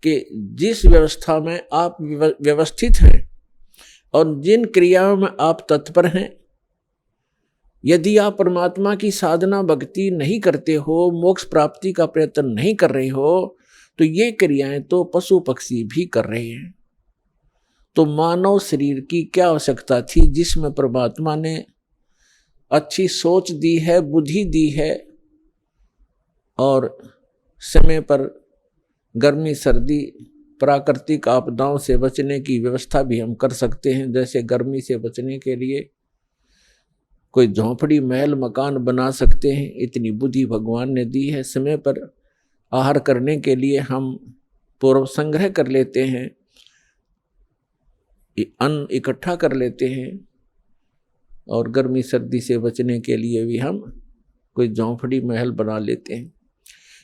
[SPEAKER 2] कि जिस व्यवस्था में आप व्यवस्थित हैं और जिन क्रियाओं में आप तत्पर हैं, यदि आप परमात्मा की साधना भक्ति नहीं करते हो, मोक्ष प्राप्ति का प्रयत्न नहीं कर रहे हो, तो ये क्रियाएं तो पशु पक्षी भी कर रहे हैं। तो मानव शरीर की क्या आवश्यकता थी, जिसमें परमात्मा ने अच्छी सोच दी है, बुद्धि दी है, और समय पर गर्मी सर्दी प्राकृतिक आपदाओं से बचने की व्यवस्था भी हम कर सकते हैं। जैसे गर्मी से बचने के लिए कोई झोंपड़ी महल मकान बना सकते हैं, इतनी बुद्धि भगवान ने दी है। समय पर आहार करने के लिए हम पूर्व संग्रह कर लेते हैं, अन्न इकट्ठा कर लेते हैं, और गर्मी सर्दी से बचने के लिए भी हम कोई झोंपड़ी महल बना लेते हैं।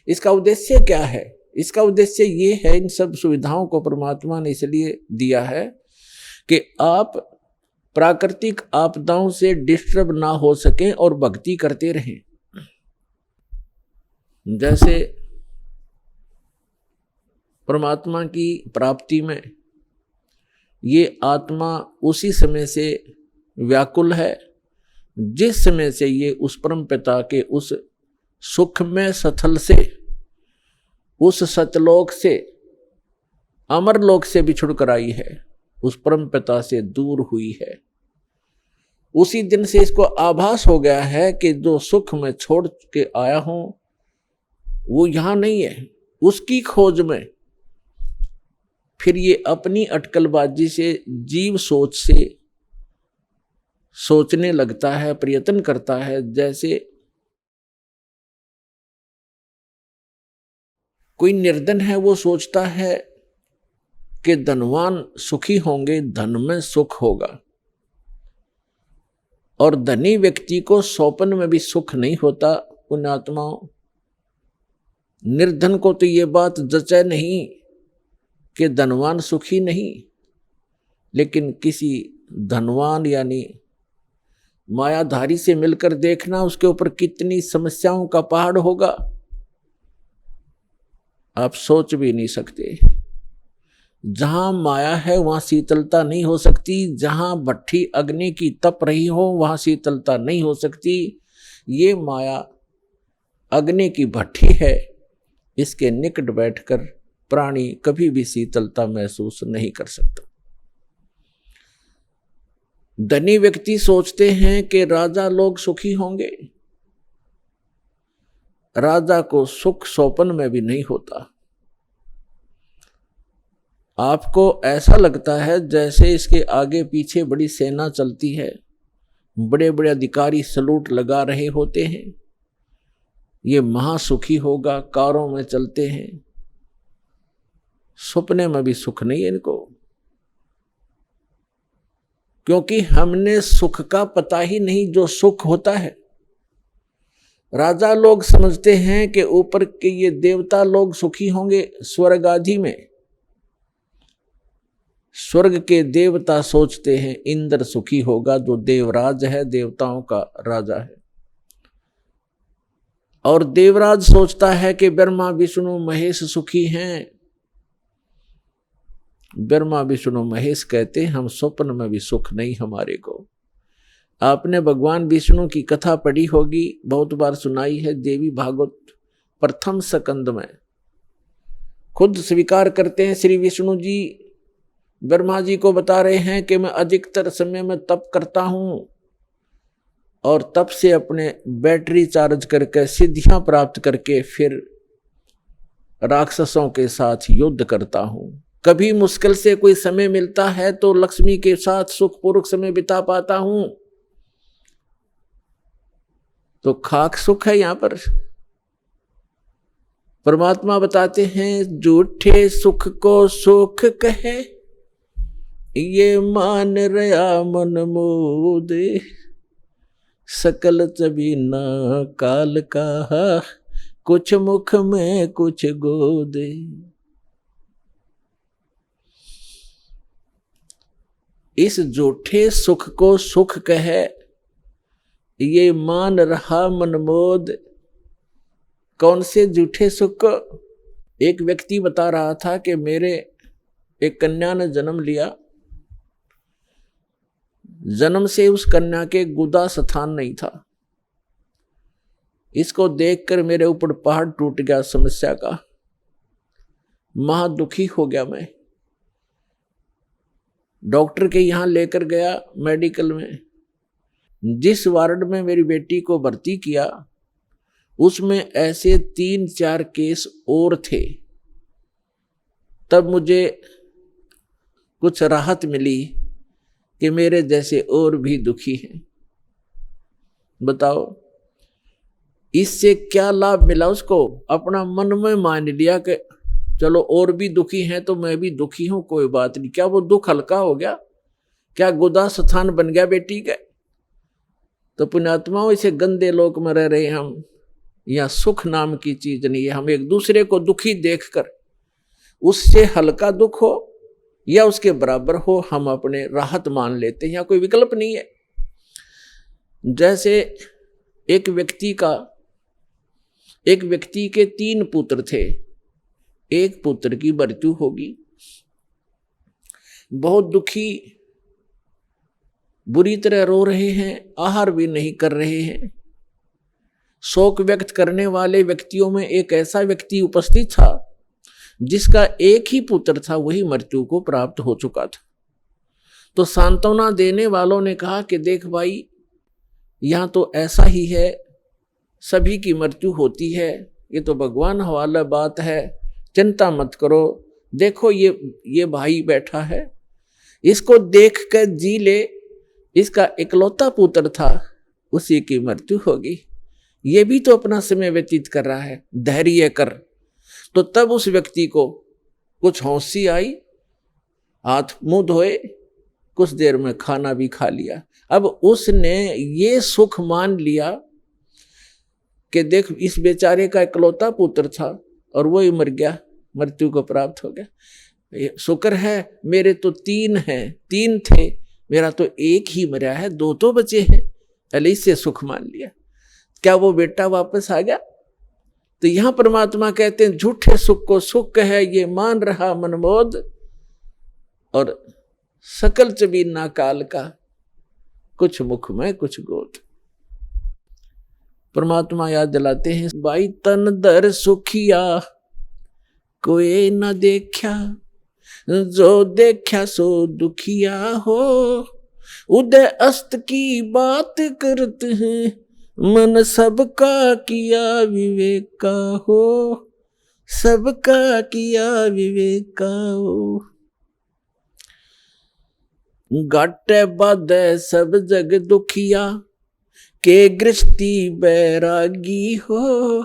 [SPEAKER 2] इसका उद्देश्य क्या है? इसका उद्देश्य ये है, इन सब सुविधाओं को परमात्मा ने इसलिए दिया है कि आप प्राकृतिक आपदाओं से डिस्टर्ब ना हो सकें और भक्ति करते रहें। जैसे परमात्मा की प्राप्ति में ये आत्मा उसी समय से व्याकुल है जिस समय से ये उस परम पिता के उस सुखमय स्थल से, उस सतलोक से, अमरलोक से बिछुड़ कर आई है, उस परम पिता से दूर हुई है। उसी दिन से इसको आभास हो गया है कि जो सुख मैं छोड़ के आया हूं वो यहां नहीं है। उसकी खोज में फिर ये अपनी अटकलबाजी से, जीव सोच से सोचने लगता है, प्रयत्न करता है। जैसे कोई निर्धन है, वो सोचता है कि धनवान सुखी होंगे, धन में सुख होगा, और धनी व्यक्ति को स्वप्न में भी सुख नहीं होता। पुण्यात्माओं, निर्धन को तो ये बात जचे नहीं कि धनवान सुखी नहीं, लेकिन किसी धनवान यानी मायाधारी से मिलकर देखना उसके ऊपर कितनी समस्याओं का पहाड़ होगा, आप सोच भी नहीं सकते। जहां माया है वहां शीतलता नहीं हो सकती, जहां भट्ठी अग्नि की तप रही हो वहां शीतलता नहीं हो सकती। ये माया अग्नि की भट्ठी है, इसके निकट बैठकर प्राणी कभी भी शीतलता महसूस नहीं कर सकता। धनी व्यक्ति सोचते हैं कि राजा लोग सुखी होंगे, राजा को सुख स्वप्न में भी नहीं होता। आपको ऐसा लगता है जैसे इसके आगे पीछे बड़ी सेना चलती है, बड़े बड़े अधिकारी सलूट लगा रहे होते हैं, ये महासुखी होगा, कारों में चलते हैं। सपने में भी सुख नहीं है इनको, क्योंकि हमने सुख का पता ही नहीं जो सुख होता है। राजा लोग समझते हैं कि ऊपर के ये देवता लोग सुखी होंगे स्वर्ग आदि में। स्वर्ग के देवता सोचते हैं इंद्र सुखी होगा जो देवराज है, देवताओं का राजा है। और देवराज सोचता है कि ब्रह्मा विष्णु महेश सुखी हैं। ब्रह्मा विष्णु महेश कहते हम स्वप्न में भी सुख नहीं हमारे को। आपने भगवान विष्णु की कथा पढ़ी होगी, बहुत बार सुनाई है, देवी भागवत प्रथम स्कंद में खुद स्वीकार करते हैं श्री विष्णु जी, ब्रह्मा जी को बता रहे हैं कि मैं अधिकतर समय में तप करता हूं और तप से अपने बैटरी चार्ज करके सिद्धियां प्राप्त करके फिर राक्षसों के साथ युद्ध करता हूं। कभी मुश्किल से कोई समय मिलता है तो लक्ष्मी के साथ सुखपूर्वक समय बिता पाता हूं। तो खाक सुख है यहां पर। परमात्मा बताते हैं झूठे सुख को सुख कहे, ये मान रया मन मोदे, सकल चबी न काल का, कुछ मुख में कुछ गोदे। इस झूठे सुख को सुख कहे, ये मान रहा मनमोद। कौन से झूठे सुख को? एक व्यक्ति बता रहा था कि मेरे एक कन्या ने जन्म लिया, जन्म से उस कन्या के गुदा स्थान नहीं था। इसको देखकर मेरे ऊपर पहाड़ टूट गया समस्या का, महा दुखी हो गया मैं। डॉक्टर के यहां लेकर गया मेडिकल में। जिस वार्ड में मेरी बेटी को भर्ती किया उसमें ऐसे 3-4 केस और थे। तब मुझे कुछ राहत मिली कि मेरे जैसे और भी दुखी हैं। बताओ इससे क्या लाभ मिला उसको? अपना मन में मान लिया कि चलो और भी दुखी हैं तो मैं भी दुखी हूं, कोई बात नहीं। क्या वो दुख हल्का हो गया? क्या गुदा स्थान बन गया बेटी का? तो पुण्यात्माओं, इसे गंदे लोक में रह रहे हम, या सुख नाम की चीज नहीं है। हम एक दूसरे को दुखी देखकर उससे हल्का दुख हो या उसके बराबर हो, हम अपने राहत मान लेते हैं, या कोई विकल्प नहीं है। जैसे एक व्यक्ति के 3 पुत्र थे, एक पुत्र की मृत्यु होगी, बहुत दुखी, बुरी तरह रो रहे हैं, आहार भी नहीं कर रहे हैं। शोक व्यक्त करने वाले व्यक्तियों में एक ऐसा व्यक्ति उपस्थित था जिसका एक ही पुत्र था, वही मृत्यु को प्राप्त हो चुका था। तो सांत्वना देने वालों ने कहा कि देख भाई, यहाँ तो ऐसा ही है, सभी की मृत्यु होती है, ये तो भगवान हवाला बात है, चिंता मत करो। देखो ये भाई बैठा है, इसको देख कर जी ले, इसका इकलौता पुत्र था, उसी की मृत्यु होगी, ये भी तो अपना समय व्यतीत कर रहा है, धैर्य कर। तो तब उस व्यक्ति को कुछ हौंसी आई, हाथ मुंह धोए, कुछ देर में खाना भी खा लिया। अब उसने ये सुख मान लिया कि देख, इस बेचारे का इकलौता पुत्र था और वो ही मर गया, मृत्यु को प्राप्त हो गया। शुक्र है मेरे तो 3 थे, मेरा तो एक ही मरा है, 2 तो बचे हैं, पहले इससे सुख मान लिया। क्या वो बेटा वापस आ गया? तो यहां परमात्मा कहते हैं झूठे सुख को सुख है, ये मान रहा मनमोद, और सकल चबीना काल का, कुछ मुख में कुछ गोद। परमात्मा याद दिलाते हैं, भाई तन दर सुखिया कोई न देखा, जो देखा सो दुखिया हो, उदय अस्त की बात करते हैं, मन सबका किया विवेक का हो, सबका किया विवेक का हो। घाटे बाधे सब जग दुखिया, के गृहस्थी बैरागी हो।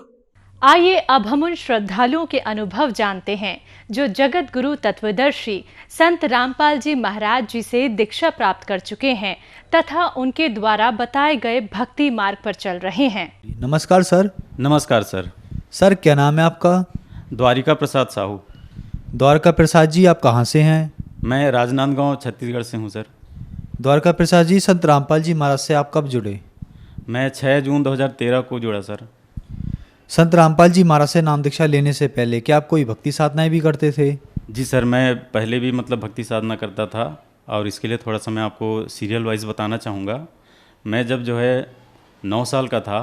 [SPEAKER 3] आइए अब हम उन श्रद्धालुओं के अनुभव जानते हैं जो जगत गुरु तत्वदर्शी संत रामपाल जी महाराज जी से दीक्षा प्राप्त कर चुके हैं तथा उनके द्वारा बताए गए भक्ति मार्ग पर चल रहे हैं।
[SPEAKER 4] नमस्कार सर।
[SPEAKER 5] नमस्कार सर।
[SPEAKER 4] सर क्या नाम है आपका?
[SPEAKER 5] द्वारिका प्रसाद साहू।
[SPEAKER 4] द्वारका प्रसाद जी, आप कहाँ से हैं?
[SPEAKER 5] मैं राजनांदगांव छत्तीसगढ़ से हूँ सर।
[SPEAKER 4] द्वारका प्रसाद जी, संत रामपाल जी महाराज से आप कब जुड़े?
[SPEAKER 5] मैं 6 जून 2013 को जुड़ा सर।
[SPEAKER 4] संत रामपाल जी महाराज से नाम दीक्षा लेने से पहले क्या आप कोई भक्ति साधनाएं भी करते थे?
[SPEAKER 5] जी सर, मैं पहले भी भक्ति साधना करता था, और इसके लिए थोड़ा सा मैं आपको सीरियल वाइज बताना चाहूँगा। मैं जब 9 साल का था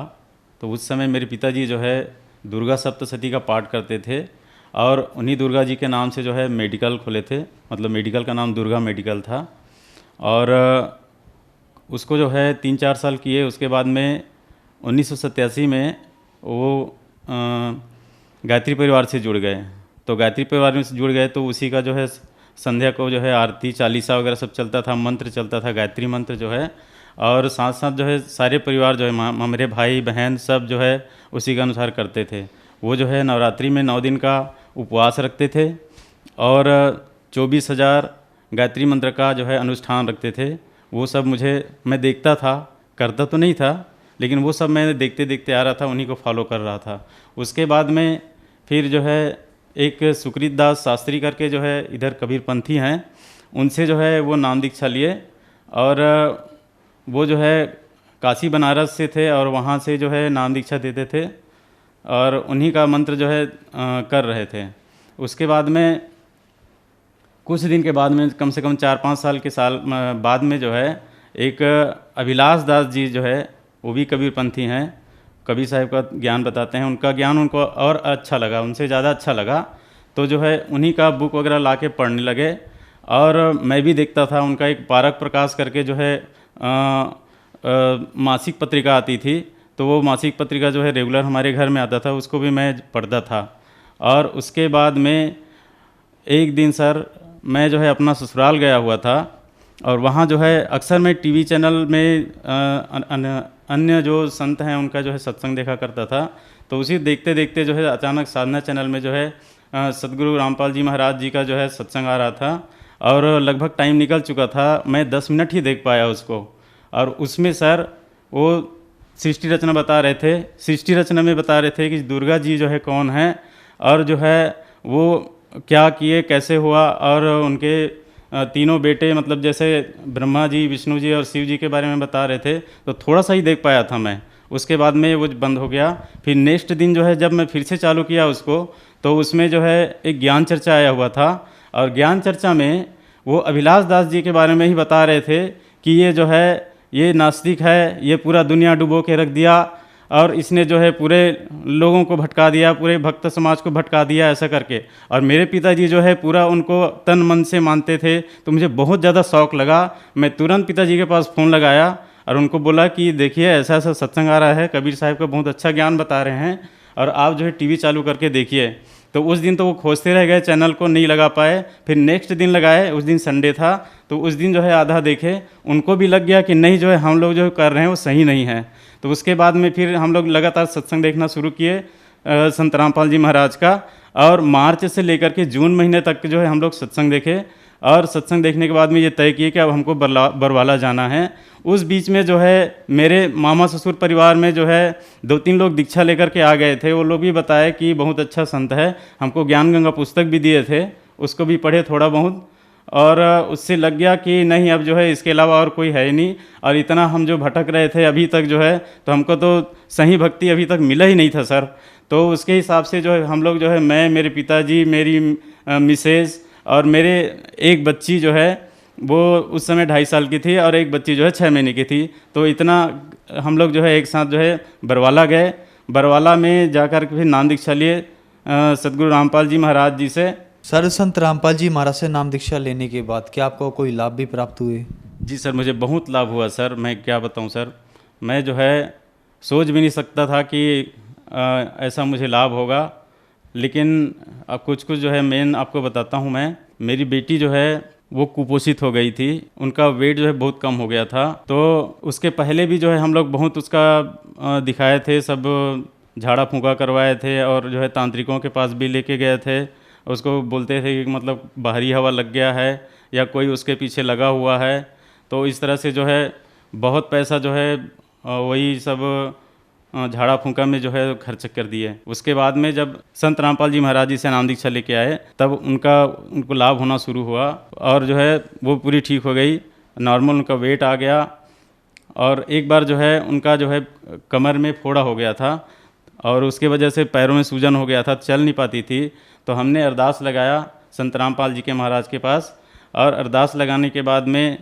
[SPEAKER 5] तो उस समय मेरे पिताजी दुर्गा सप्तशती का पाठ करते थे, और उन्हीं दुर्गा जी के नाम से मेडिकल खोले थे, मेडिकल का नाम दुर्गा मेडिकल था। और उसको 3-4 साल किए। उसके बाद में 1987 में वो गायत्री परिवार से जुड़ गए। तो गायत्री परिवार में जुड़ गए तो उसी का संध्या को आरती चालीसा वगैरह सब चलता था, मंत्र चलता था, गायत्री मंत्र और साथ साथ सारे परिवार मेरे भाई बहन सब उसी के अनुसार करते थे। वो नवरात्रि में 9 दिन का उपवास रखते थे और 24,000 गायत्री मंत्र का अनुष्ठान रखते थे। वो सब मैं देखता था, करता तो नहीं था, लेकिन वो सब मैं देखते देखते आ रहा था, उन्हीं को फॉलो कर रहा था। उसके बाद में फिर एक सुकृत दास शास्त्री करके इधर कबीरपंथी हैं, उनसे वो नाम दीक्षा लिए, और वो काशी बनारस से थे और वहाँ से नाम दीक्षा देते थे और उन्हीं का मंत्र कर रहे थे। उसके बाद में कुछ दिन के बाद में कम से कम 4-5 साल के बाद में एक अभिलाष दास जी वो भी कबीरपंथी हैं, कबीर साहिब का ज्ञान बताते हैं। उनका ज्ञान उनको और अच्छा लगा, उनसे ज़्यादा अच्छा लगा, तो उन्हीं का बुक वगैरह ला के पढ़ने लगे। और मैं भी देखता था, उनका एक पारक प्रकाश करके मासिक पत्रिका आती थी, तो वो मासिक पत्रिका रेगुलर हमारे घर में आता था, उसको भी मैं पढ़ता था। और उसके बाद में एक दिन सर मैं अपना ससुराल गया हुआ था, और वहाँ अक्सर मैं टीवी चैनल में अन्य जो संत हैं उनका सत्संग देखा करता था। तो उसी देखते देखते अचानक साधना चैनल में सतगुरु रामपाल जी महाराज जी का सत्संग आ रहा था, और लगभग टाइम निकल चुका था, मैं 10 मिनट ही देख पाया उसको। और उसमें सर वो सृष्टि रचना बता रहे थे। सृष्टि रचना में बता रहे थे कि दुर्गा जी जो है कौन है और जो है वो क्या किए, कैसे हुआ, और उनके तीनों बेटे मतलब जैसे ब्रह्मा जी, विष्णु जी और शिव जी के बारे में बता रहे थे। तो थोड़ा सा ही देख पाया था मैं, उसके बाद में वो बंद हो गया। फिर नेक्स्ट दिन जो है जब मैं फिर से चालू किया उसको, तो उसमें जो है एक ज्ञान चर्चा आया हुआ था, और ज्ञान चर्चा में वो अभिलाष दास जी के बारे में ही बता रहे थे कि ये जो है ये नास्तिक है, ये पूरा दुनिया डुबो के रख दिया और इसने जो है पूरे लोगों को भटका दिया, पूरे भक्त समाज को भटका दिया, ऐसा करके। और मेरे पिताजी जो है पूरा उनको तन मन से मानते थे, तो मुझे बहुत ज़्यादा शौक़ लगा। मैं तुरंत पिताजी के पास फ़ोन लगाया और उनको बोला कि देखिए ऐसा ऐसा सत्संग आ रहा है, कबीर साहब का बहुत अच्छा ज्ञान बता रहे हैं और आप जो है टीवी चालू करके देखिए। तो उस दिन तो वो खोजते रह गए, चैनल को नहीं लगा पाए। फिर नेक्स्ट दिन लगाए, उस दिन संडे था, तो उस दिन जो है आधा देखे, उनको भी लग गया कि नहीं जो है हम लोग जो कर रहे हैं वो सही नहीं है। तो उसके बाद में फिर हम लोग लगातार सत्संग देखना शुरू किए संत रामपाल जी महाराज का, और मार्च से लेकर के जून महीने तक जो है हम लोग सत्संग देखे। और सत्संग देखने के बाद में ये तय किए कि अब हमको बरवाला जाना है। उस बीच में जो है मेरे मामा ससुर परिवार में जो है 2-3 लोग दीक्षा लेकर के आ गए थे। वो लोग भी बताए कि बहुत अच्छा संत है, हमको ज्ञान गंगा पुस्तक भी दिए थे, उसको भी पढ़े थोड़ा बहुत, और उससे लग गया कि नहीं अब जो है इसके अलावा और कोई है ही नहीं। और इतना हम जो भटक रहे थे अभी तक जो है, तो हमको तो सही भक्ति अभी तक मिला ही नहीं था सर। तो उसके हिसाब से जो है हम लोग जो है, मैं, मेरे पिताजी, मेरी मिसेज और मेरे एक बच्ची जो है वो उस समय 2.5 साल की थी, और एक बच्ची जो है 6 महीने की थी। तो इतना हम लोग जो है एक साथ जो है बरवाला गए। बरवाला में जाकर के फिर नाम दीक्षा लिए सदगुरु रामपाल जी महाराज जी से।
[SPEAKER 4] सर, संत रामपाल जी महाराज से नाम दीक्षा लेने के बाद क्या आपको कोई लाभ भी प्राप्त हुए?
[SPEAKER 5] जी सर, मुझे बहुत लाभ हुआ सर। मैं क्या बताऊं सर, मैं जो है सोच भी नहीं सकता था कि ऐसा मुझे लाभ होगा। लेकिन अब कुछ जो है मेन आपको बताता हूं मैं। मेरी बेटी जो है वो कुपोषित हो गई थी, उनका वेट जो है बहुत कम हो गया था। तो उसके पहले भी जो है हम लोग बहुत उसका दिखाए थे, सब झाड़ा फूंका करवाए थे, और जो है तांत्रिकों के पास भी लेके गए थे। उसको बोलते थे कि मतलब बाहरी हवा लग गया है या कोई उसके पीछे लगा हुआ है। तो इस तरह से जो है बहुत पैसा जो है वही सब झाड़ा फूंका में जो है खर्च कर दिए। उसके बाद में जब संत रामपाल जी महाराज जी से नाम दीक्षा लेके आए, तब उनको लाभ होना शुरू हुआ, और जो है वो पूरी ठीक हो गई, नॉर्मल उनका वेट आ गया। और एक बार जो है उनका जो है कमर में फोड़ा हो गया था, और उसके वजह से पैरों में सूजन हो गया था, चल नहीं पाती थी। तो हमने अरदास लगाया संत रामपाल जी के महाराज के पास, और अरदास लगाने के बाद में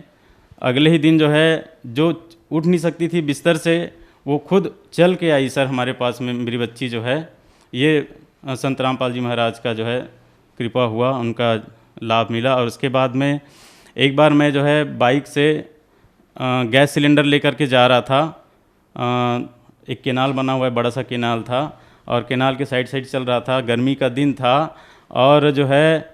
[SPEAKER 5] अगले ही दिन जो है जो उठ नहीं सकती थी बिस्तर से, वो खुद चल के आई सर हमारे पास में। मेरी बच्ची जो है, ये संत रामपाल जी महाराज का जो है कृपा हुआ, उनका लाभ मिला। और उसके बाद में एक बार मैं जो है बाइक से गैस सिलेंडर लेकर के जा रहा था। एक केनाल बना हुआ है, बड़ा सा केनाल था, और केनाल के साइड चल रहा था। गर्मी का दिन था, और जो है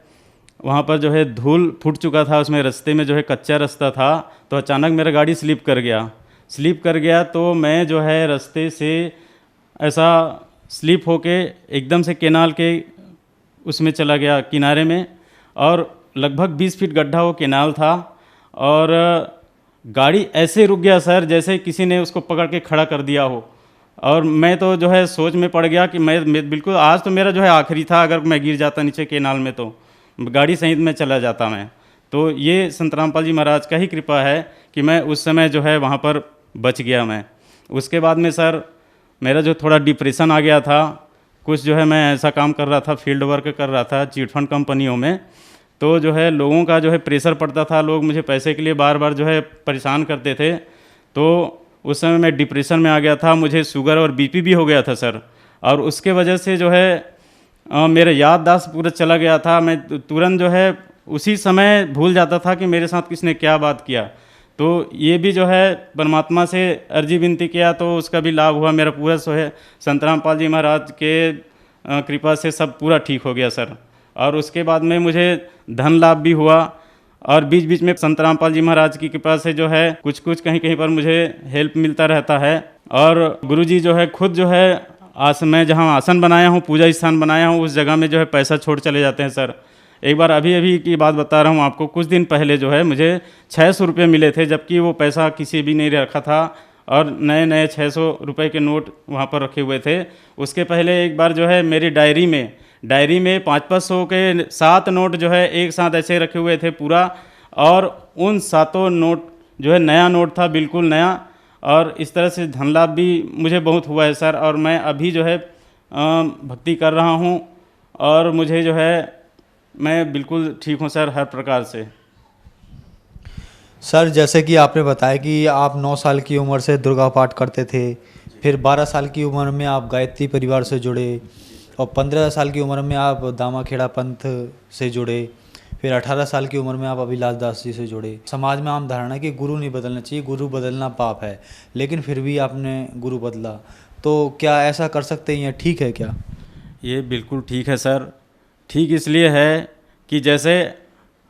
[SPEAKER 5] वहाँ पर जो है धूल फूट चुका था, उसमें रास्ते में जो है कच्चा रास्ता था। तो अचानक मेरा गाड़ी स्लिप कर गया। तो मैं जो है रास्ते से ऐसा स्लिप होके एकदम से केनाल के उसमें चला गया किनारे में, और लगभग 20 फीट गड्ढा वो केनाल था, और गाड़ी ऐसे रुक गया सर जैसे किसी ने उसको पकड़ के खड़ा कर दिया हो। और मैं तो जो है सोच में पड़ गया कि मैं बिल्कुल आज तो मेरा जो है आखिरी था, अगर मैं गिर जाता नीचे केनाल में तो गाड़ी सहित में चला जाता मैं। तो ये संत रामपाल जी महाराज का ही कृपा है कि मैं उस समय जो है वहाँ पर बच गया मैं। उसके बाद में सर मेरा जो थोड़ा डिप्रेशन आ गया था, कुछ जो है मैं ऐसा काम कर रहा था, फील्ड वर्क कर रहा था चिटफंड कंपनियों में। तो जो है लोगों का जो है प्रेशर पड़ता था, लोग मुझे पैसे के लिए बार बार जो है परेशान करते थे। तो उस समय मैं डिप्रेशन में आ गया था, मुझे शुगर और बीपी भी हो गया था सर। और उसके वजह से जो है मेरा याददाश्त पूरा चला गया था। मैं तुरंत जो है उसी समय भूल जाता था कि मेरे साथ किसने क्या बात किया। तो ये भी जो है परमात्मा से अर्जी विनती किया, तो उसका भी लाभ हुआ। मेरा पूरा जो है संत रामपाल जी महाराज के कृपा से सब पूरा ठीक हो गया सर। और उसके बाद में मुझे धन लाभ भी हुआ, और बीच बीच में संत रामपाल जी महाराज की कृपा से जो है कुछ कहीं पर मुझे हेल्प मिलता रहता है। और गुरुजी जो है खुद जो है मैं जहाँ आसन बनाया हूँ, पूजा स्थान बनाया हूँ, उस जगह में जो है पैसा छोड़ चले जाते हैं सर। एक बार अभी की बात बता रहा हूँ आपको, कुछ दिन पहले जो है मुझे 600 रुपये मिले थे, जबकि वो पैसा किसी भी नहीं रखा था। और नए नए 600 रुपए के नोट वहाँ पर रखे हुए थे। उसके पहले एक बार जो है मेरी डायरी में 500 के 7 नोट जो है एक साथ ऐसे रखे हुए थे पूरा, और उन 7 नोट जो है नया नोट था, बिल्कुल नया। और इस तरह से धन लाभ भी मुझे बहुत हुआ है सर, और मैं अभी जो है भक्ति कर रहा हूँ, और मुझे जो है मैं बिल्कुल ठीक हूँ सर हर प्रकार से।
[SPEAKER 4] सर जैसे कि आपने बताया कि आप 9 साल की उम्र से दुर्गा पाठ करते थे, फिर 12 साल की उम्र में आप गायत्री परिवार से जुड़े, और 15 साल की उम्र में आप दामाखेड़ा पंथ से जुड़े, फिर 18 साल की उम्र में आप अभिलाष दास जी से जुड़े। समाज में आम धारणा है कि गुरु नहीं बदलना चाहिए, गुरु बदलना पाप है, लेकिन फिर भी आपने गुरु बदला, तो क्या ऐसा कर सकते हैं या ठीक है क्या?
[SPEAKER 5] ये बिल्कुल ठीक है सर। ठीक इसलिए है कि जैसे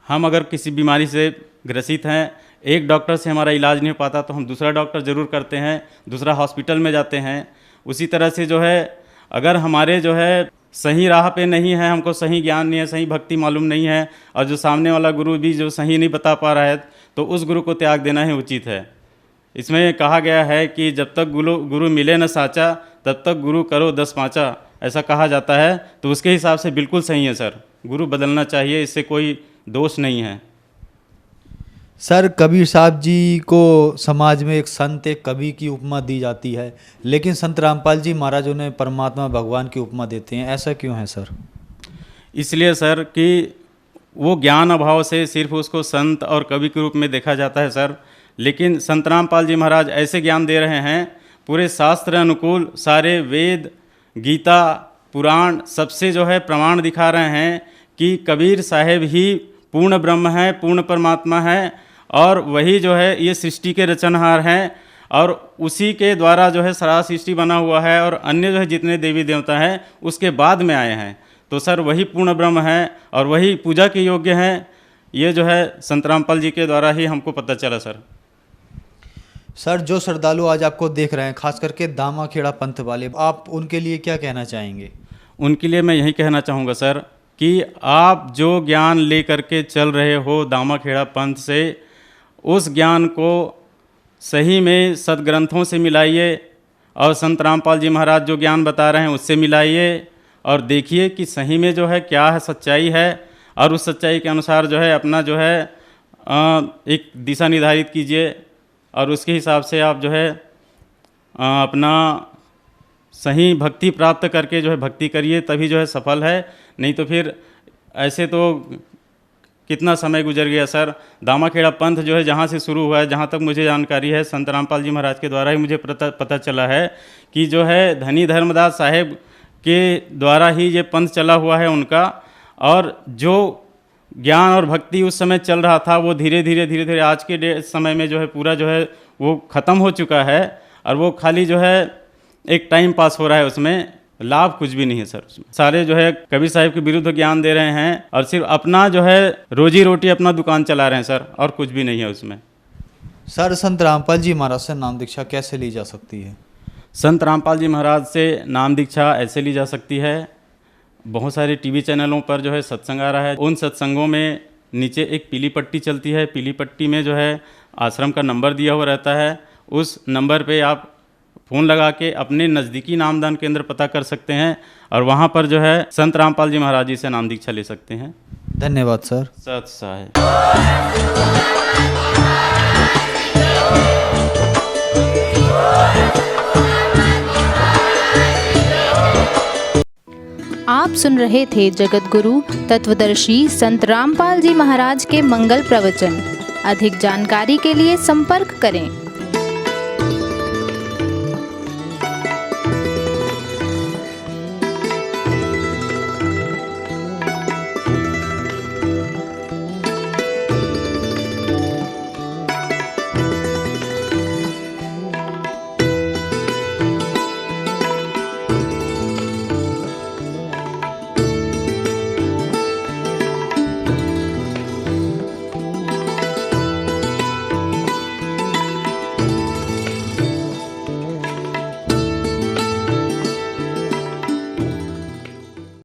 [SPEAKER 5] हम अगर किसी बीमारी से ग्रसित हैं, एक डॉक्टर से हमारा इलाज नहीं हो पाता तो हम दूसरा डॉक्टर ज़रूर करते हैं, दूसरा हॉस्पिटल में जाते हैं। उसी तरह से जो है अगर हमारे जो है सही राह पे नहीं है, हमको सही ज्ञान नहीं है, सही भक्ति मालूम नहीं है, और जो सामने वाला गुरु भी जो सही नहीं बता पा रहा है, तो उस गुरु को त्याग देना ही उचित है। इसमें कहा गया है कि जब तक गुरु मिले न साचा, तब तक गुरु करो 10 पाँचा, ऐसा कहा जाता है। तो उसके हिसाब से बिल्कुल सही है सर, गुरु बदलना चाहिए, इससे कोई दोष नहीं है।
[SPEAKER 4] सर कबीर साहब जी को समाज में एक संत, एक कवि की उपमा दी जाती है, लेकिन संत रामपाल जी महाराज उन्हें परमात्मा भगवान की उपमा देते हैं, ऐसा क्यों है सर?
[SPEAKER 5] इसलिए सर कि वो ज्ञान अभाव से सिर्फ उसको संत और कवि के रूप में देखा जाता है सर, लेकिन संत रामपाल जी महाराज ऐसे ज्ञान दे रहे हैं, पूरे शास्त्र अनुकूल, सारे वेद, गीता, पुराण सबसे जो है प्रमाण दिखा रहे हैं कि कबीर साहेब ही पूर्ण ब्रह्म है, पूर्ण परमात्मा है, और वही जो है ये सृष्टि के रचनहार हैं, और उसी के द्वारा जो है सारा सृष्टि बना हुआ है, और अन्य जो है जितने देवी देवता हैं उसके बाद में आए हैं। तो सर वही पूर्ण ब्रह्म है और वही पूजा के योग्य हैं। ये जो है संत रामपाल जी के द्वारा ही हमको पता चला सर।
[SPEAKER 4] सर जो श्रद्धालु आज आपको देख रहे हैं, खास करके दामाखेड़ा पंथ वाले, आप उनके लिए क्या कहना चाहेंगे?
[SPEAKER 5] उनके लिए मैं यही कहना चाहूँगा सर कि आप जो ज्ञान ले करके चल रहे हो दामाखेड़ा पंथ से, उस ज्ञान को सही में सदग्रंथों से मिलाइए, और संत रामपाल जी महाराज जो ज्ञान बता रहे हैं उससे मिलाइए, और देखिए कि सही में जो है क्या है, सच्चाई है, और उस सच्चाई के अनुसार जो है अपना जो है एक दिशा निर्धारित कीजिए, और उसके हिसाब से आप जो है अपना सही भक्ति प्राप्त करके जो है भक्ति करिए, तभी जो है सफल है। नहीं तो फिर ऐसे तो कितना समय गुजर गया सर। दामाखेड़ा पंथ जो है जहाँ से शुरू हुआ है, जहाँ तक मुझे जानकारी है, संत रामपाल जी महाराज के द्वारा ही मुझे पता चला है कि जो है धनी धर्मदास साहेब के द्वारा ही ये पंथ चला हुआ है उनका, और जो ज्ञान और भक्ति उस समय चल रहा था वो धीरे धीरे आज के समय में जो है पूरा जो है वो ख़त्म हो चुका है, और वो खाली जो है एक टाइम पास हो रहा है, उसमें लाभ कुछ भी नहीं है सर। उसमें सारे जो है कबीर साहिब के विरुद्ध ज्ञान दे रहे हैं, और सिर्फ अपना जो है रोजी रोटी अपना दुकान चला रहे हैं सर, और कुछ भी नहीं है उसमें।
[SPEAKER 4] सर संत रामपाल जी महाराज से नाम दीक्षा कैसे ली जा सकती है?
[SPEAKER 5] संत रामपाल जी महाराज से नाम दीक्षा ऐसे ली जा सकती है, बहुत सारे टीवी चैनलों पर जो है सत्संग आ रहा है, उन सत्संगों में नीचे एक पीली पट्टी चलती है, पीली पट्टी में जो है आश्रम का नंबर दिया हुआ रहता है, उस नंबर पे आप फ़ोन लगा के अपने नज़दीकी नामदान केंद्र पता कर सकते हैं, और वहाँ पर जो है संत रामपाल जी महाराज जी से नाम दीक्षा ले सकते हैं।
[SPEAKER 4] धन्यवाद सर।
[SPEAKER 5] सत साहेब।
[SPEAKER 6] आप सुन रहे थे जगत गुरु तत्वदर्शी संत रामपाल जी महाराज के मंगल प्रवचन। अधिक जानकारी के लिए संपर्क करें